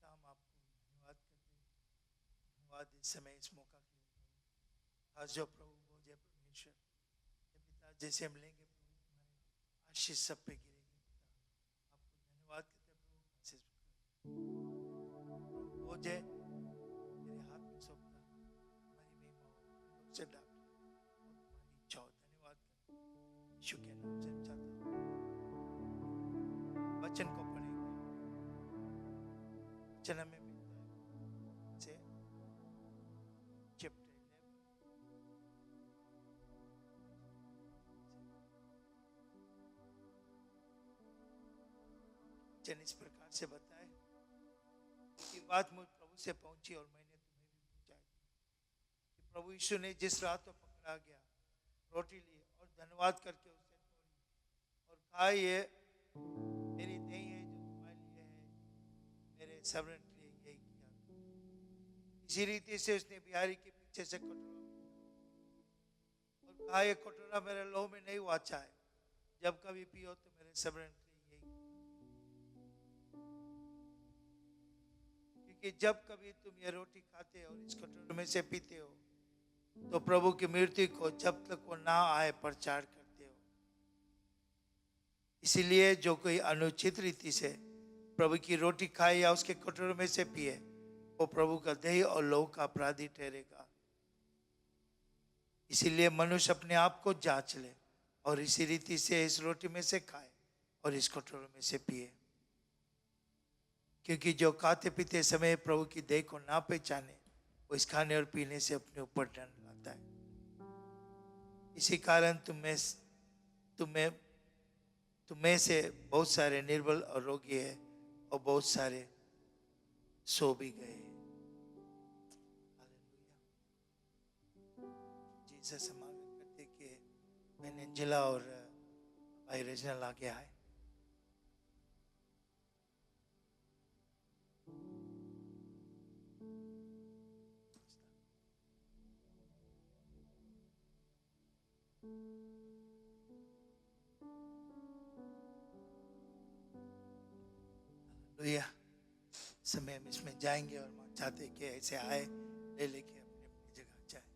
हम आपको धन्यवाद करते हैं, धन्यवाद इस समय इस मौका के लिए। आज जो प्रभु वो जय परमेश्वर जय पिता, जैसे हम लेंगे प्रभु तुम्हारे आशीष सब पे गिरेगी पिता। आपको धन्यवाद करते हैं प्रभु, आशीष वो जय मेरे हाथ में सौंपता, हमारी महिमा हो, लोग से डाक और तुम्हारी इच्छा हो। धन्यवाद करते हैं यीशु के नाम से चाहते हैं। वचन को पढ़ेंगे, वचन हमें मिलता है से चैप्टर 11 वचन इस प्रकार से बताए कि बात मुझ प्रभु से पहुंची और मैंने तुम्हें भी पहुंचाई कि प्रभु यीशु ने जिस रात को पकड़ा गया, रोटी ली और धन्यवाद करके उसे तोड़ी और कहा, ये मेरी देह है जो तुम्हारे लिए है, मेरे सेवरन के लिए यही किया। इसी रीति से उसने बिहारी के पीछे से कटोरा और कहा, ये कटोरा मेरे लोह में नहीं वाचा है, जब कभी पियो तो मेरे सेवरन के लिए यही। क्योंकि जब कभी तुम ये रोटी खाते हो और इस कटोरे में से पीते हो तो प्रभु की मृत्यु को जब तक वो ना आए प्रचार करते हो। इसीलिए जो कोई अनुचित रीति से प्रभु की रोटी खाए या उसके कटोरे में से पिए वो प्रभु का देह और लहू का अपराधी ठहरेगा। इसीलिए मनुष्य अपने आप को जांच ले और इसी रीति से इस रोटी में से खाए और इस कटोरे में से पिए, क्योंकि जो खाते पीते समय प्रभु की देह को ना पहचाने वो इस खाने और पीने से अपने ऊपर दंड लाता है। इसी कारण तुम्हें से बहुत सारे निर्बल और रोगी है और बहुत सारे सो भी गए। जीसस से मांग करते कि बहन एंजेला और भाई रेजनल आगे आए। हालेलुया। समय हम इसमें जाएंगे और मां चाहते कि ऐसे आए ले लेके अपनी अपनी जगह जाए।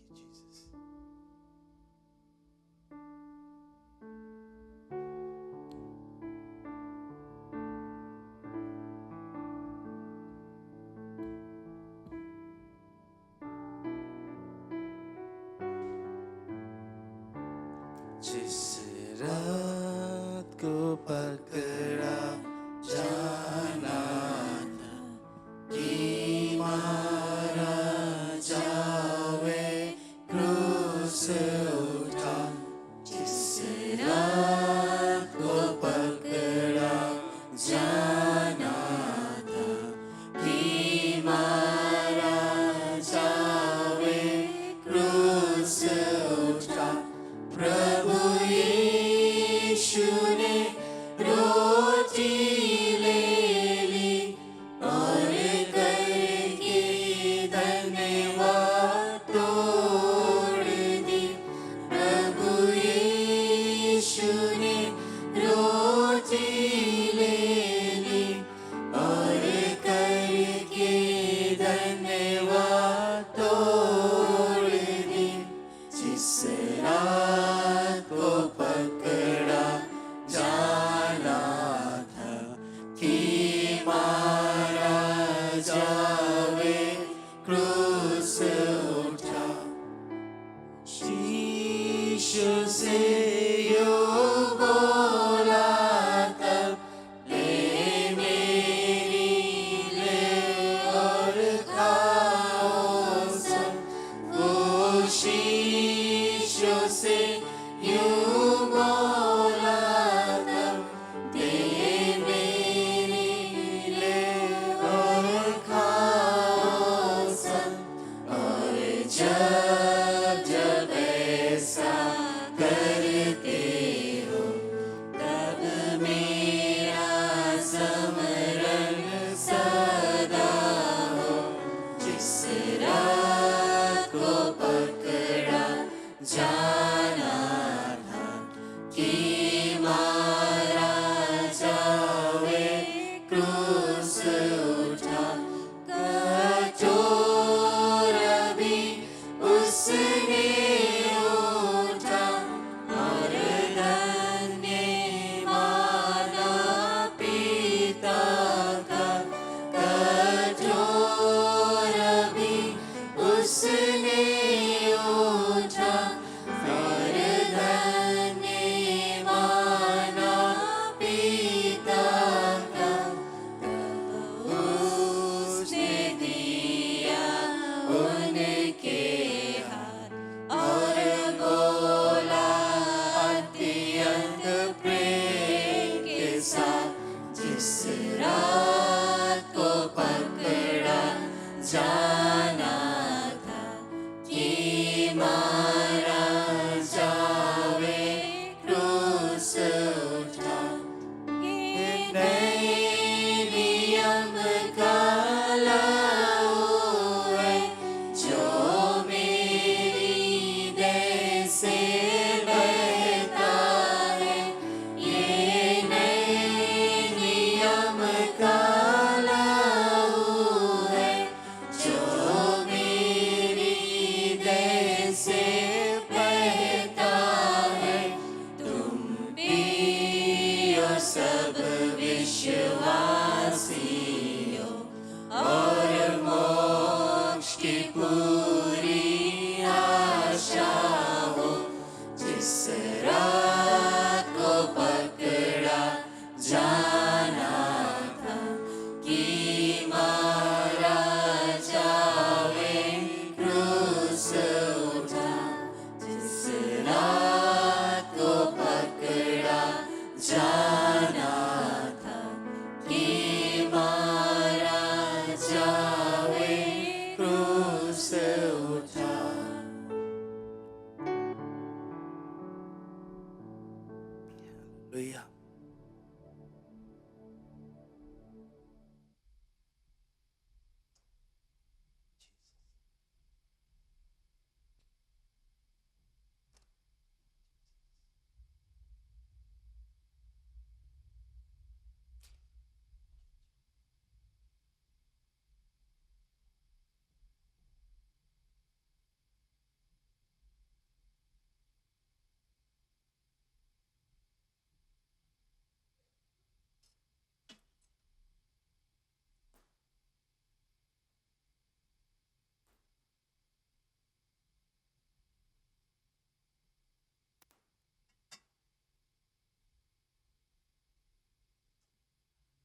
Thank you, Jesus. जिस रात को पकड़ा जाना था कि मारा जावे क्रूस उठा, जिस रात को पकड़ा जाना था कि मारा जावे क्रूस उठा, प्रभु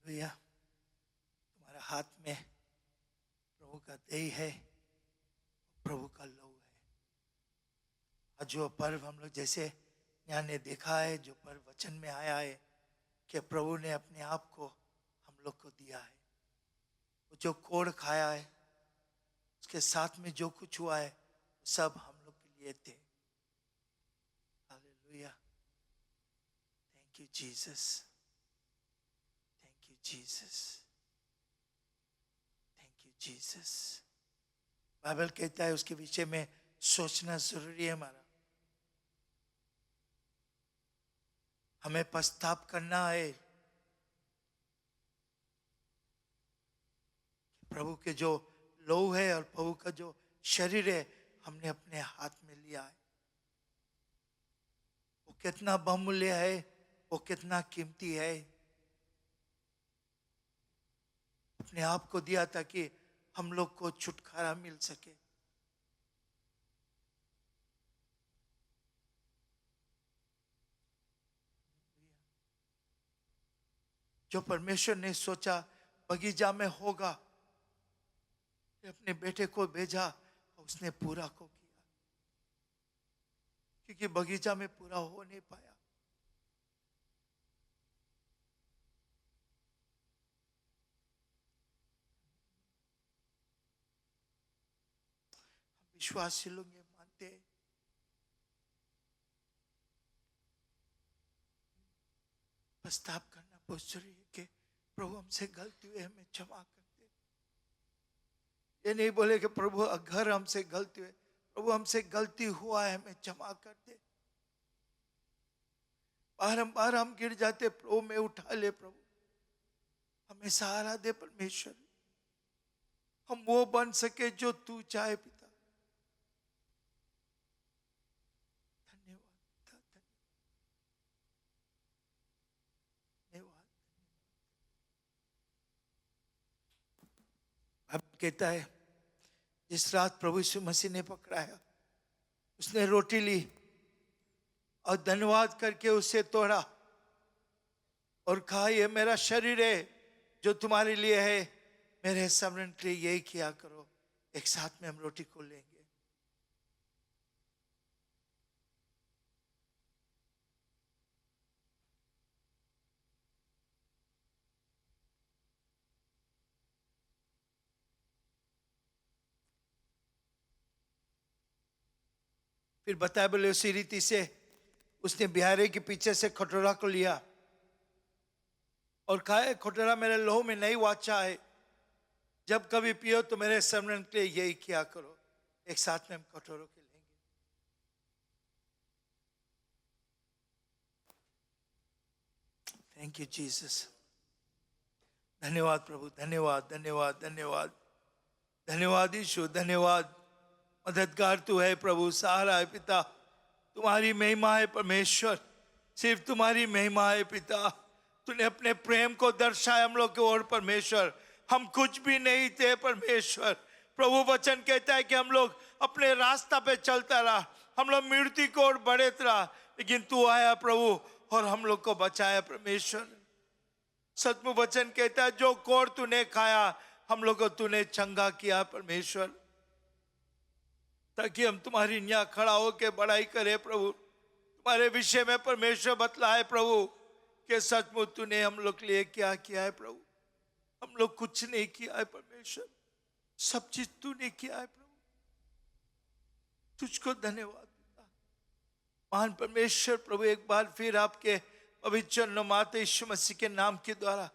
हालेलुया। तुम्हारा हाथ में प्रभु का देह है, प्रभु का लहू है। आज जो पर्व हम लोग जैसे यहाँ ने देखा है, जो पर्व वचन में आया है कि प्रभु ने अपने आप को हम लोग को दिया है। वो जो कोड़ खाया है, उसके साथ में जो कुछ हुआ है, सब हम लोग के लिए थे। Hallelujah. Thank you Jesus, thank you Jesus, thank you Jesus. Bible कहता है उसके विषय में सोचना जरूरी है। हमें पश्चाताप करना है। प्रभु के जो लहू है और प्रभु का जो शरीर है, हमने अपने हाथ में लिया है। वो कितना बहुमूल्य है, वो कितना कीमती है। अपने आप को दिया ताकि हम लोग को छुटकारा मिल सके। जो परमेश्वर ने सोचा बगीचा में होगा, अपने बेटे को भेजा और उसने पूरा को किया, क्योंकि बगीचा में पूरा हो नहीं पाया। विश्वासी लोग ये मानते हैं, पश्चाताप करना बहुत जरूरी है कि प्रभु हमसे गलती हुई, हमें क्षमा कर दे। ये नहीं बोले कि प्रभु अगर हमसे गलती हुई, प्रभु हमसे गलती हुआ है, हमें क्षमा कर दे। बारंबार हम गिर जाते, प्रभु में उठा ले, प्रभु हमें सहारा दे परमेश्वर। हम वो बन सके जो तू चाहे पिता। अब कहता है जिस रात प्रभु यीशु मसीह ने पकड़ाया, उसने रोटी ली और धन्यवाद करके उसे तोड़ा और कहा, यह मेरा शरीर है जो तुम्हारे लिए है, मेरे स्मरण के लिए यही किया करो। एक साथ में हम रोटी को लेंगे। फिर बताया, बोले उसी रीति से उसने बिहारे के पीछे से कटोरा को लिया और कहा, कटोरा मेरे लहू में नई वाचा है, जब कभी पियो तो मेरे स्मरण के लिए यही किया करो। एक साथ में हम कटोरों के लेंगे। Thank you Jesus. धन्यवाद प्रभु, धन्यवाद धन्यवाद धन्यवाद धन्यवाद यीशु, धन्यवाद। मददगार तू है प्रभु, सहारा है पिता। तुम्हारी महिमा है परमेश्वर, सिर्फ तुम्हारी महिमा है पिता। तूने अपने प्रेम को दर्शाया हम लोग की ओर परमेश्वर। हम कुछ भी नहीं थे परमेश्वर। प्रभु वचन कहता है कि हम लोग अपने रास्ता पे चलता रहा, हम लोग मृत्यु की ओर बढ़े रहा, लेकिन तू आया प्रभु और हम लोग को बचाया परमेश्वर। सतमुख वचन कहता है जो कोड़ तूने खाया, हम लोग को तूने चंगा किया परमेश्वर, ताकि हम तुम्हारी यहाँ खड़ा होके बड़ाई करे प्रभु। तुम्हारे विषय में परमेश्वर बतलाए प्रभु कि सचमुच तूने हम लोग के लिए क्या किया है प्रभु। हम लोग कुछ नहीं किया है परमेश्वर, सब चीज तूने किया है प्रभु। तुझको धन्यवाद पिता। महान परमेश्वर प्रभु, एक बार फिर आपके पवित्र माता यीशु मसीह के नाम के द्वारा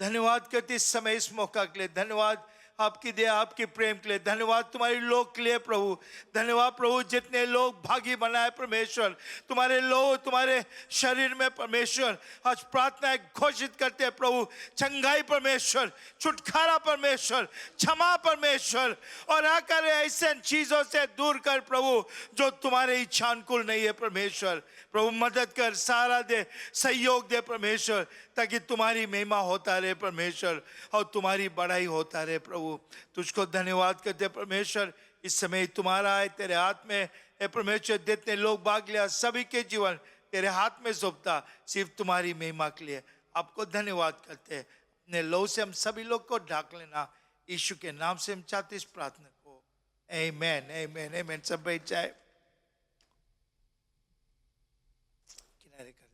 धन्यवाद करते इस समय, इस मौका के लिए धन्यवाद। आपकी दया, आपके प्रेम के लिए धन्यवाद। तुम्हारे लोग के लिए प्रभु धन्यवाद प्रभु, जितने लोग भागी बनाए परमेश्वर तुम्हारे लोग, तुम्हारे शरीर में परमेश्वर। आज प्रार्थना घोषित करते हैं प्रभु, चंगाई परमेश्वर, छुटकारा परमेश्वर, क्षमा परमेश्वर, और आकर ऐसे चीजों से दूर कर प्रभु जो तुम्हारे इच्छानुकूल नहीं है परमेश्वर। प्रभु मदद कर, सहारा दे, सहयोग दे परमेश्वर, ताकि तुम्हारी महिमा होता रहे परमेश्वर और तुम्हारी बड़ाई होता रहे प्रभु। तुझको धन्यवाद करते परमेश्वर। इस समय तुम्हारा है, तेरे हाथ में है परमेश्वर। जितने लोग भाग लिया सभी के जीवन तेरे हाथ में सौंपता, सिर्फ तुम्हारी महिमा के लिए आपको धन्यवाद करते हैं। अपने लहू से हम सभी लोग को ढाक लेना। यीशु के नाम से हम चाहते इस प्रार्थना को। आमीन, आमीन, आमीन। सब बैठ जाए, किनारे कर दे।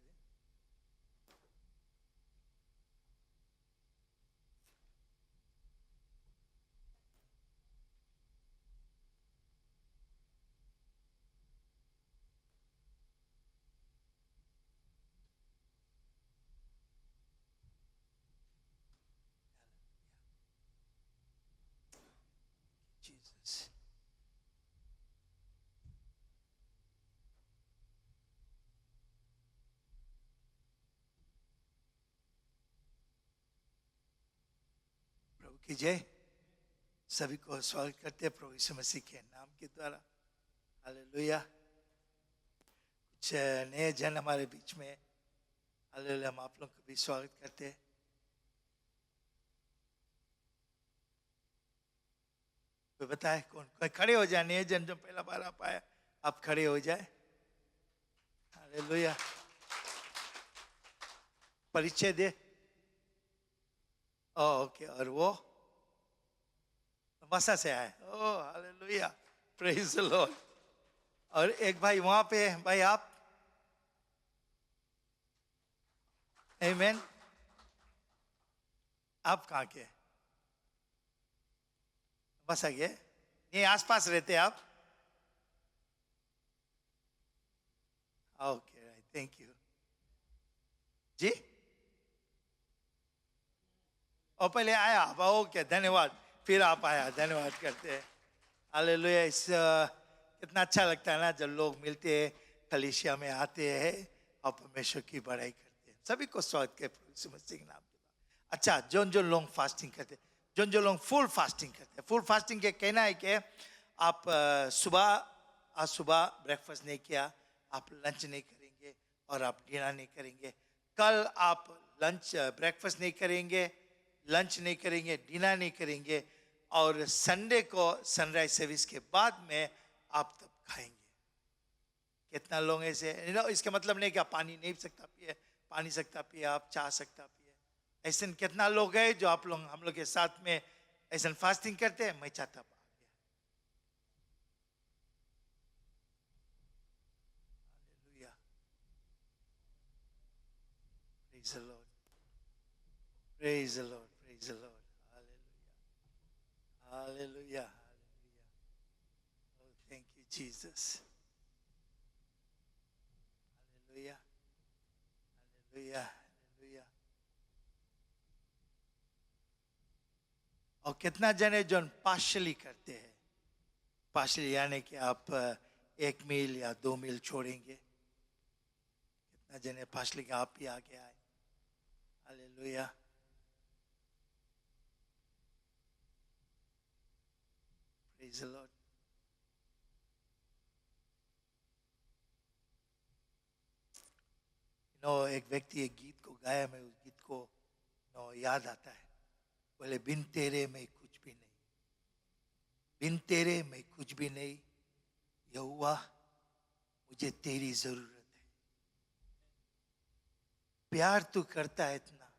Jesus. प्रभु की जय। सभी को स्वागत करते हैं प्रभु यीशु मसीह के नाम के द्वारा। हालेलुया। कुछ नए जन हमारे बीच में, हालेलुया, हम आप लोग को भी स्वागत करते हैं। कोई बताए कौन? कोई खड़े हो जाए, नए जन जो पहला बार आप आए, आप खड़े हो जाए। हालेलुया। परिचय दे। ओके, और वो मसा से आए। ओ हालेलुया, प्रेज द लॉर्ड। और एक भाई वहां पे, भाई आप, आमीन। आप कहाँ के? बस आ गए? नहीं, आसपास रहते आप? ओके, थैंक यू जी। और पहले आया आप? ओके, धन्यवाद। फिर आप आया, धन्यवाद करते हैं। हालेलुया। इस कितना अच्छा लगता है ना जब लोग मिलते हैं, कलीसिया में आते हैं और परमेश्वर की बड़ाई करते हैं। सभी को स्वागत के यीशु मसीह के नाम के बाद। अच्छा, जो लोग फास्टिंग करते हैं, जो लोग फुल फास्टिंग करते हैं, फुल फास्टिंग के कहना है कि आप आज सुबह ब्रेकफास्ट नहीं किया, आप लंच नहीं करेंगे और आप डिनर नहीं करेंगे। कल आप ब्रेकफास्ट नहीं करेंगे, लंच नहीं करेंगे, डिनर नहीं करेंगे, और संडे को सनराइज सर्विस के बाद में आप तब खाएंगे। कितना लोग ऐसे, इसका मतलब नहीं कि आप पानी नहीं सकता पिए, पानी सकता पिए, आप चाह सकता पिए। ऐसे कितना लोग है जो आप लोग हम लोग के साथ में ऐसा फास्टिंग करते हैं? मैं चाहता हूँ। Hallelujah, praise the Lord, praise the Lord, praise the Lord. Hallelujah, hallelujah, oh thank you Jesus। Hallelujah, hallelujah, hallelujah. और कितना जने जो पार्शली करते हैं? पार्शली यानी कि आप एक मील या 2 मील छोड़ेंगे। कितना जने पार्शली का आप भी आगे आए? हालेलुया। Praise the Lord. एक व्यक्ति एक गीत को गाया, मैं उस गीत को याद आता है। बोले, बिन तेरे मैं कुछ भी नहीं, बिन तेरे मैं कुछ भी नहीं, यहोवा मुझे तेरी जरूरत है। प्यार तू करता है इतना,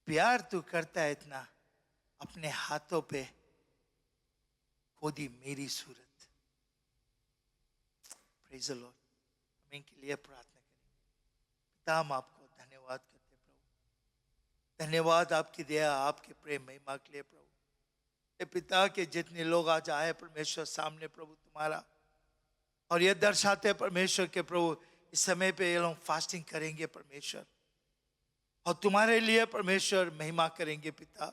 प्यार तू करता है इतना, अपने हाथों पे खोदी मेरी सूरत। Praise the Lord. हम इनके लिए प्रार्थना करेंगे। पिता, हम आपको धन्यवाद करते प्रभु, धन्यवाद आपकी दया, आपके प्रेम महिमा के लिए प्रभु। ये पिता के जितने लोग आज आए परमेश्वर सामने प्रभु तुम्हारा, और ये दर्शाते परमेश्वर के प्रभु इस समय पे ये लोग फास्टिंग करेंगे परमेश्वर, और तुम्हारे लिए परमेश्वर महिमा करेंगे पिता।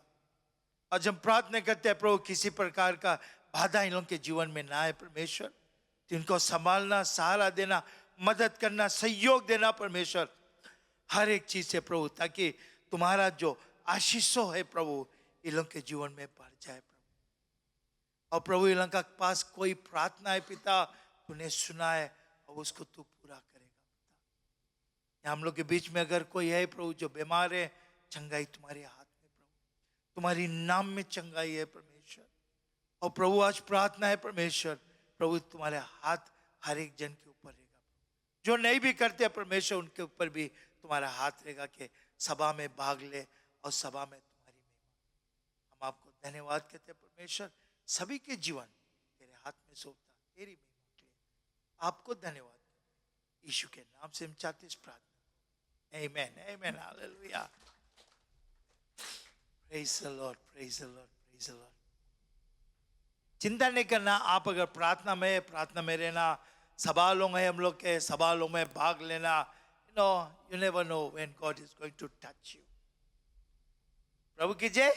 आज हम प्रार्थना करते हैं प्रभु किसी प्रकार का बाधा इन लोगों के जीवन में ना आए परमेश्वर। तो इनको संभालना, सहारा देना, मदद करना, सहयोग देना परमेश्वर, हर एक चीज से प्रभु, ताकि तुम्हारा जो आशीषों है प्रभु इन लोगों के जीवन में बढ़ जाए प्रभु। और प्रभु इन लोगों के पास कोई प्रार्थना है पिता, तूने सुना है और उसको तू पूरा करेगा पिता। हम लोग के बीच में अगर कोई है प्रभु जो बीमार है, चंगाई तुम्हारे हाथ में प्रभु, तुम्हारी नाम में चंगाई है परमेश्वर। और प्रभु आज प्रार्थना है परमेश्वर, प्रभु तुम्हारे हाथ हर एक जन के ऊपर रहेगा। जो नहीं भी करते परमेश्वर, उनके ऊपर भी तुम्हारा हाथ रहेगा कि सभा में भाग ले और सभा में तुम्हारी महिमा। हम आपको धन्यवाद कहते हैं परमेश्वर, सभी के जीवन तेरे हाथ में सौंपता तेरी महिमा के लिए आपको धन्यवाद। यीशु के नाम से हम चाहते इस प्रार्थना। Amen. Amen. Hallelujah. Praise the Lord. Praise the Lord. Praise the Lord. चिंता नहीं करना, आप अगर प्रार्थना में रहना, सभा लोग हैं हम लोग के, सभा लोग में भाग लेना, you never know when God is going to touch you. प्रभु की जय।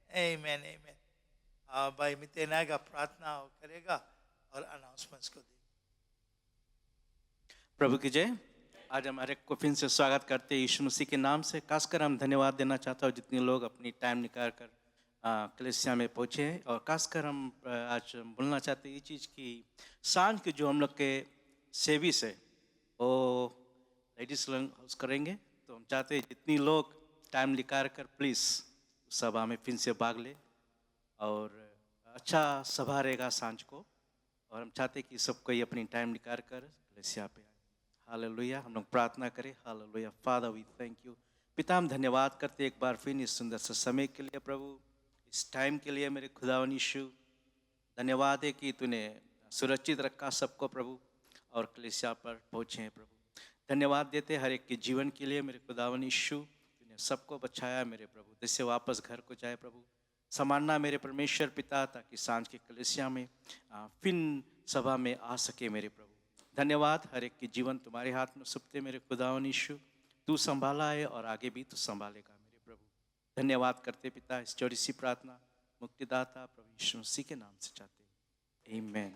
Amen. Amen. भाई मितेन आएगा, प्रार्थना करेगा और अनाउंसमेंट्स को देगा। प्रभु की जय। आज हमारे को फिर से स्वागत करते हैं यीशु मसीह के नाम से। खासकर हम धन्यवाद देना चाहता हूँ जितने लोग अपनी टाइम निकाल कर कलीसिया में पहुँचे हैं। और खासकर हम आज बोलना चाहते हैं ये चीज़ कि सांझ के जो हम लोग के सर्विस है वो लेडीज हाउस करेंगे। तो हम चाहते हैं जितनी लोग टाइम निकाल कर प्लीज़ सभा में फिर से भाग ले और अच्छा सभा रहेगा सांझ को। और हम चाहते हैं कि सब कोई अपनी टाइम निकाल कर कलीसिया पे आए। हालेलुया। हम लोग प्रार्थना करें। Hallelujah. Father we thank you. पिता हम धन्यवाद करते एक बार फिर इस सुंदर से समय के लिए प्रभु, इस टाइम के लिए मेरे खुदावन यीशु। धन्यवाद है कि तूने सुरक्षित रखा सबको प्रभु और कलीसिया पर पहुँचे हैं प्रभु। धन्यवाद देते हर एक के जीवन के लिए मेरे खुदावन यीशु। तूने सबको बचाया मेरे प्रभु, जिससे वापस घर को जाए प्रभु। संभालना मेरे परमेश्वर पिता, ताकि सांझ के कलीसिया में फिर सभा में आ सके मेरे प्रभु। धन्यवाद, हर एक की जीवन तुम्हारे हाथ में सौंपते मेरे खुदावन यीशु। तू संभाला है और आगे भी तू संभालेगा मेरे प्रभु। धन्यवाद करते पिता, इस छोटी सी प्रार्थना मुक्तिदाता प्रभु यीशु मसीह के नाम से चाहते हैं। आमीन।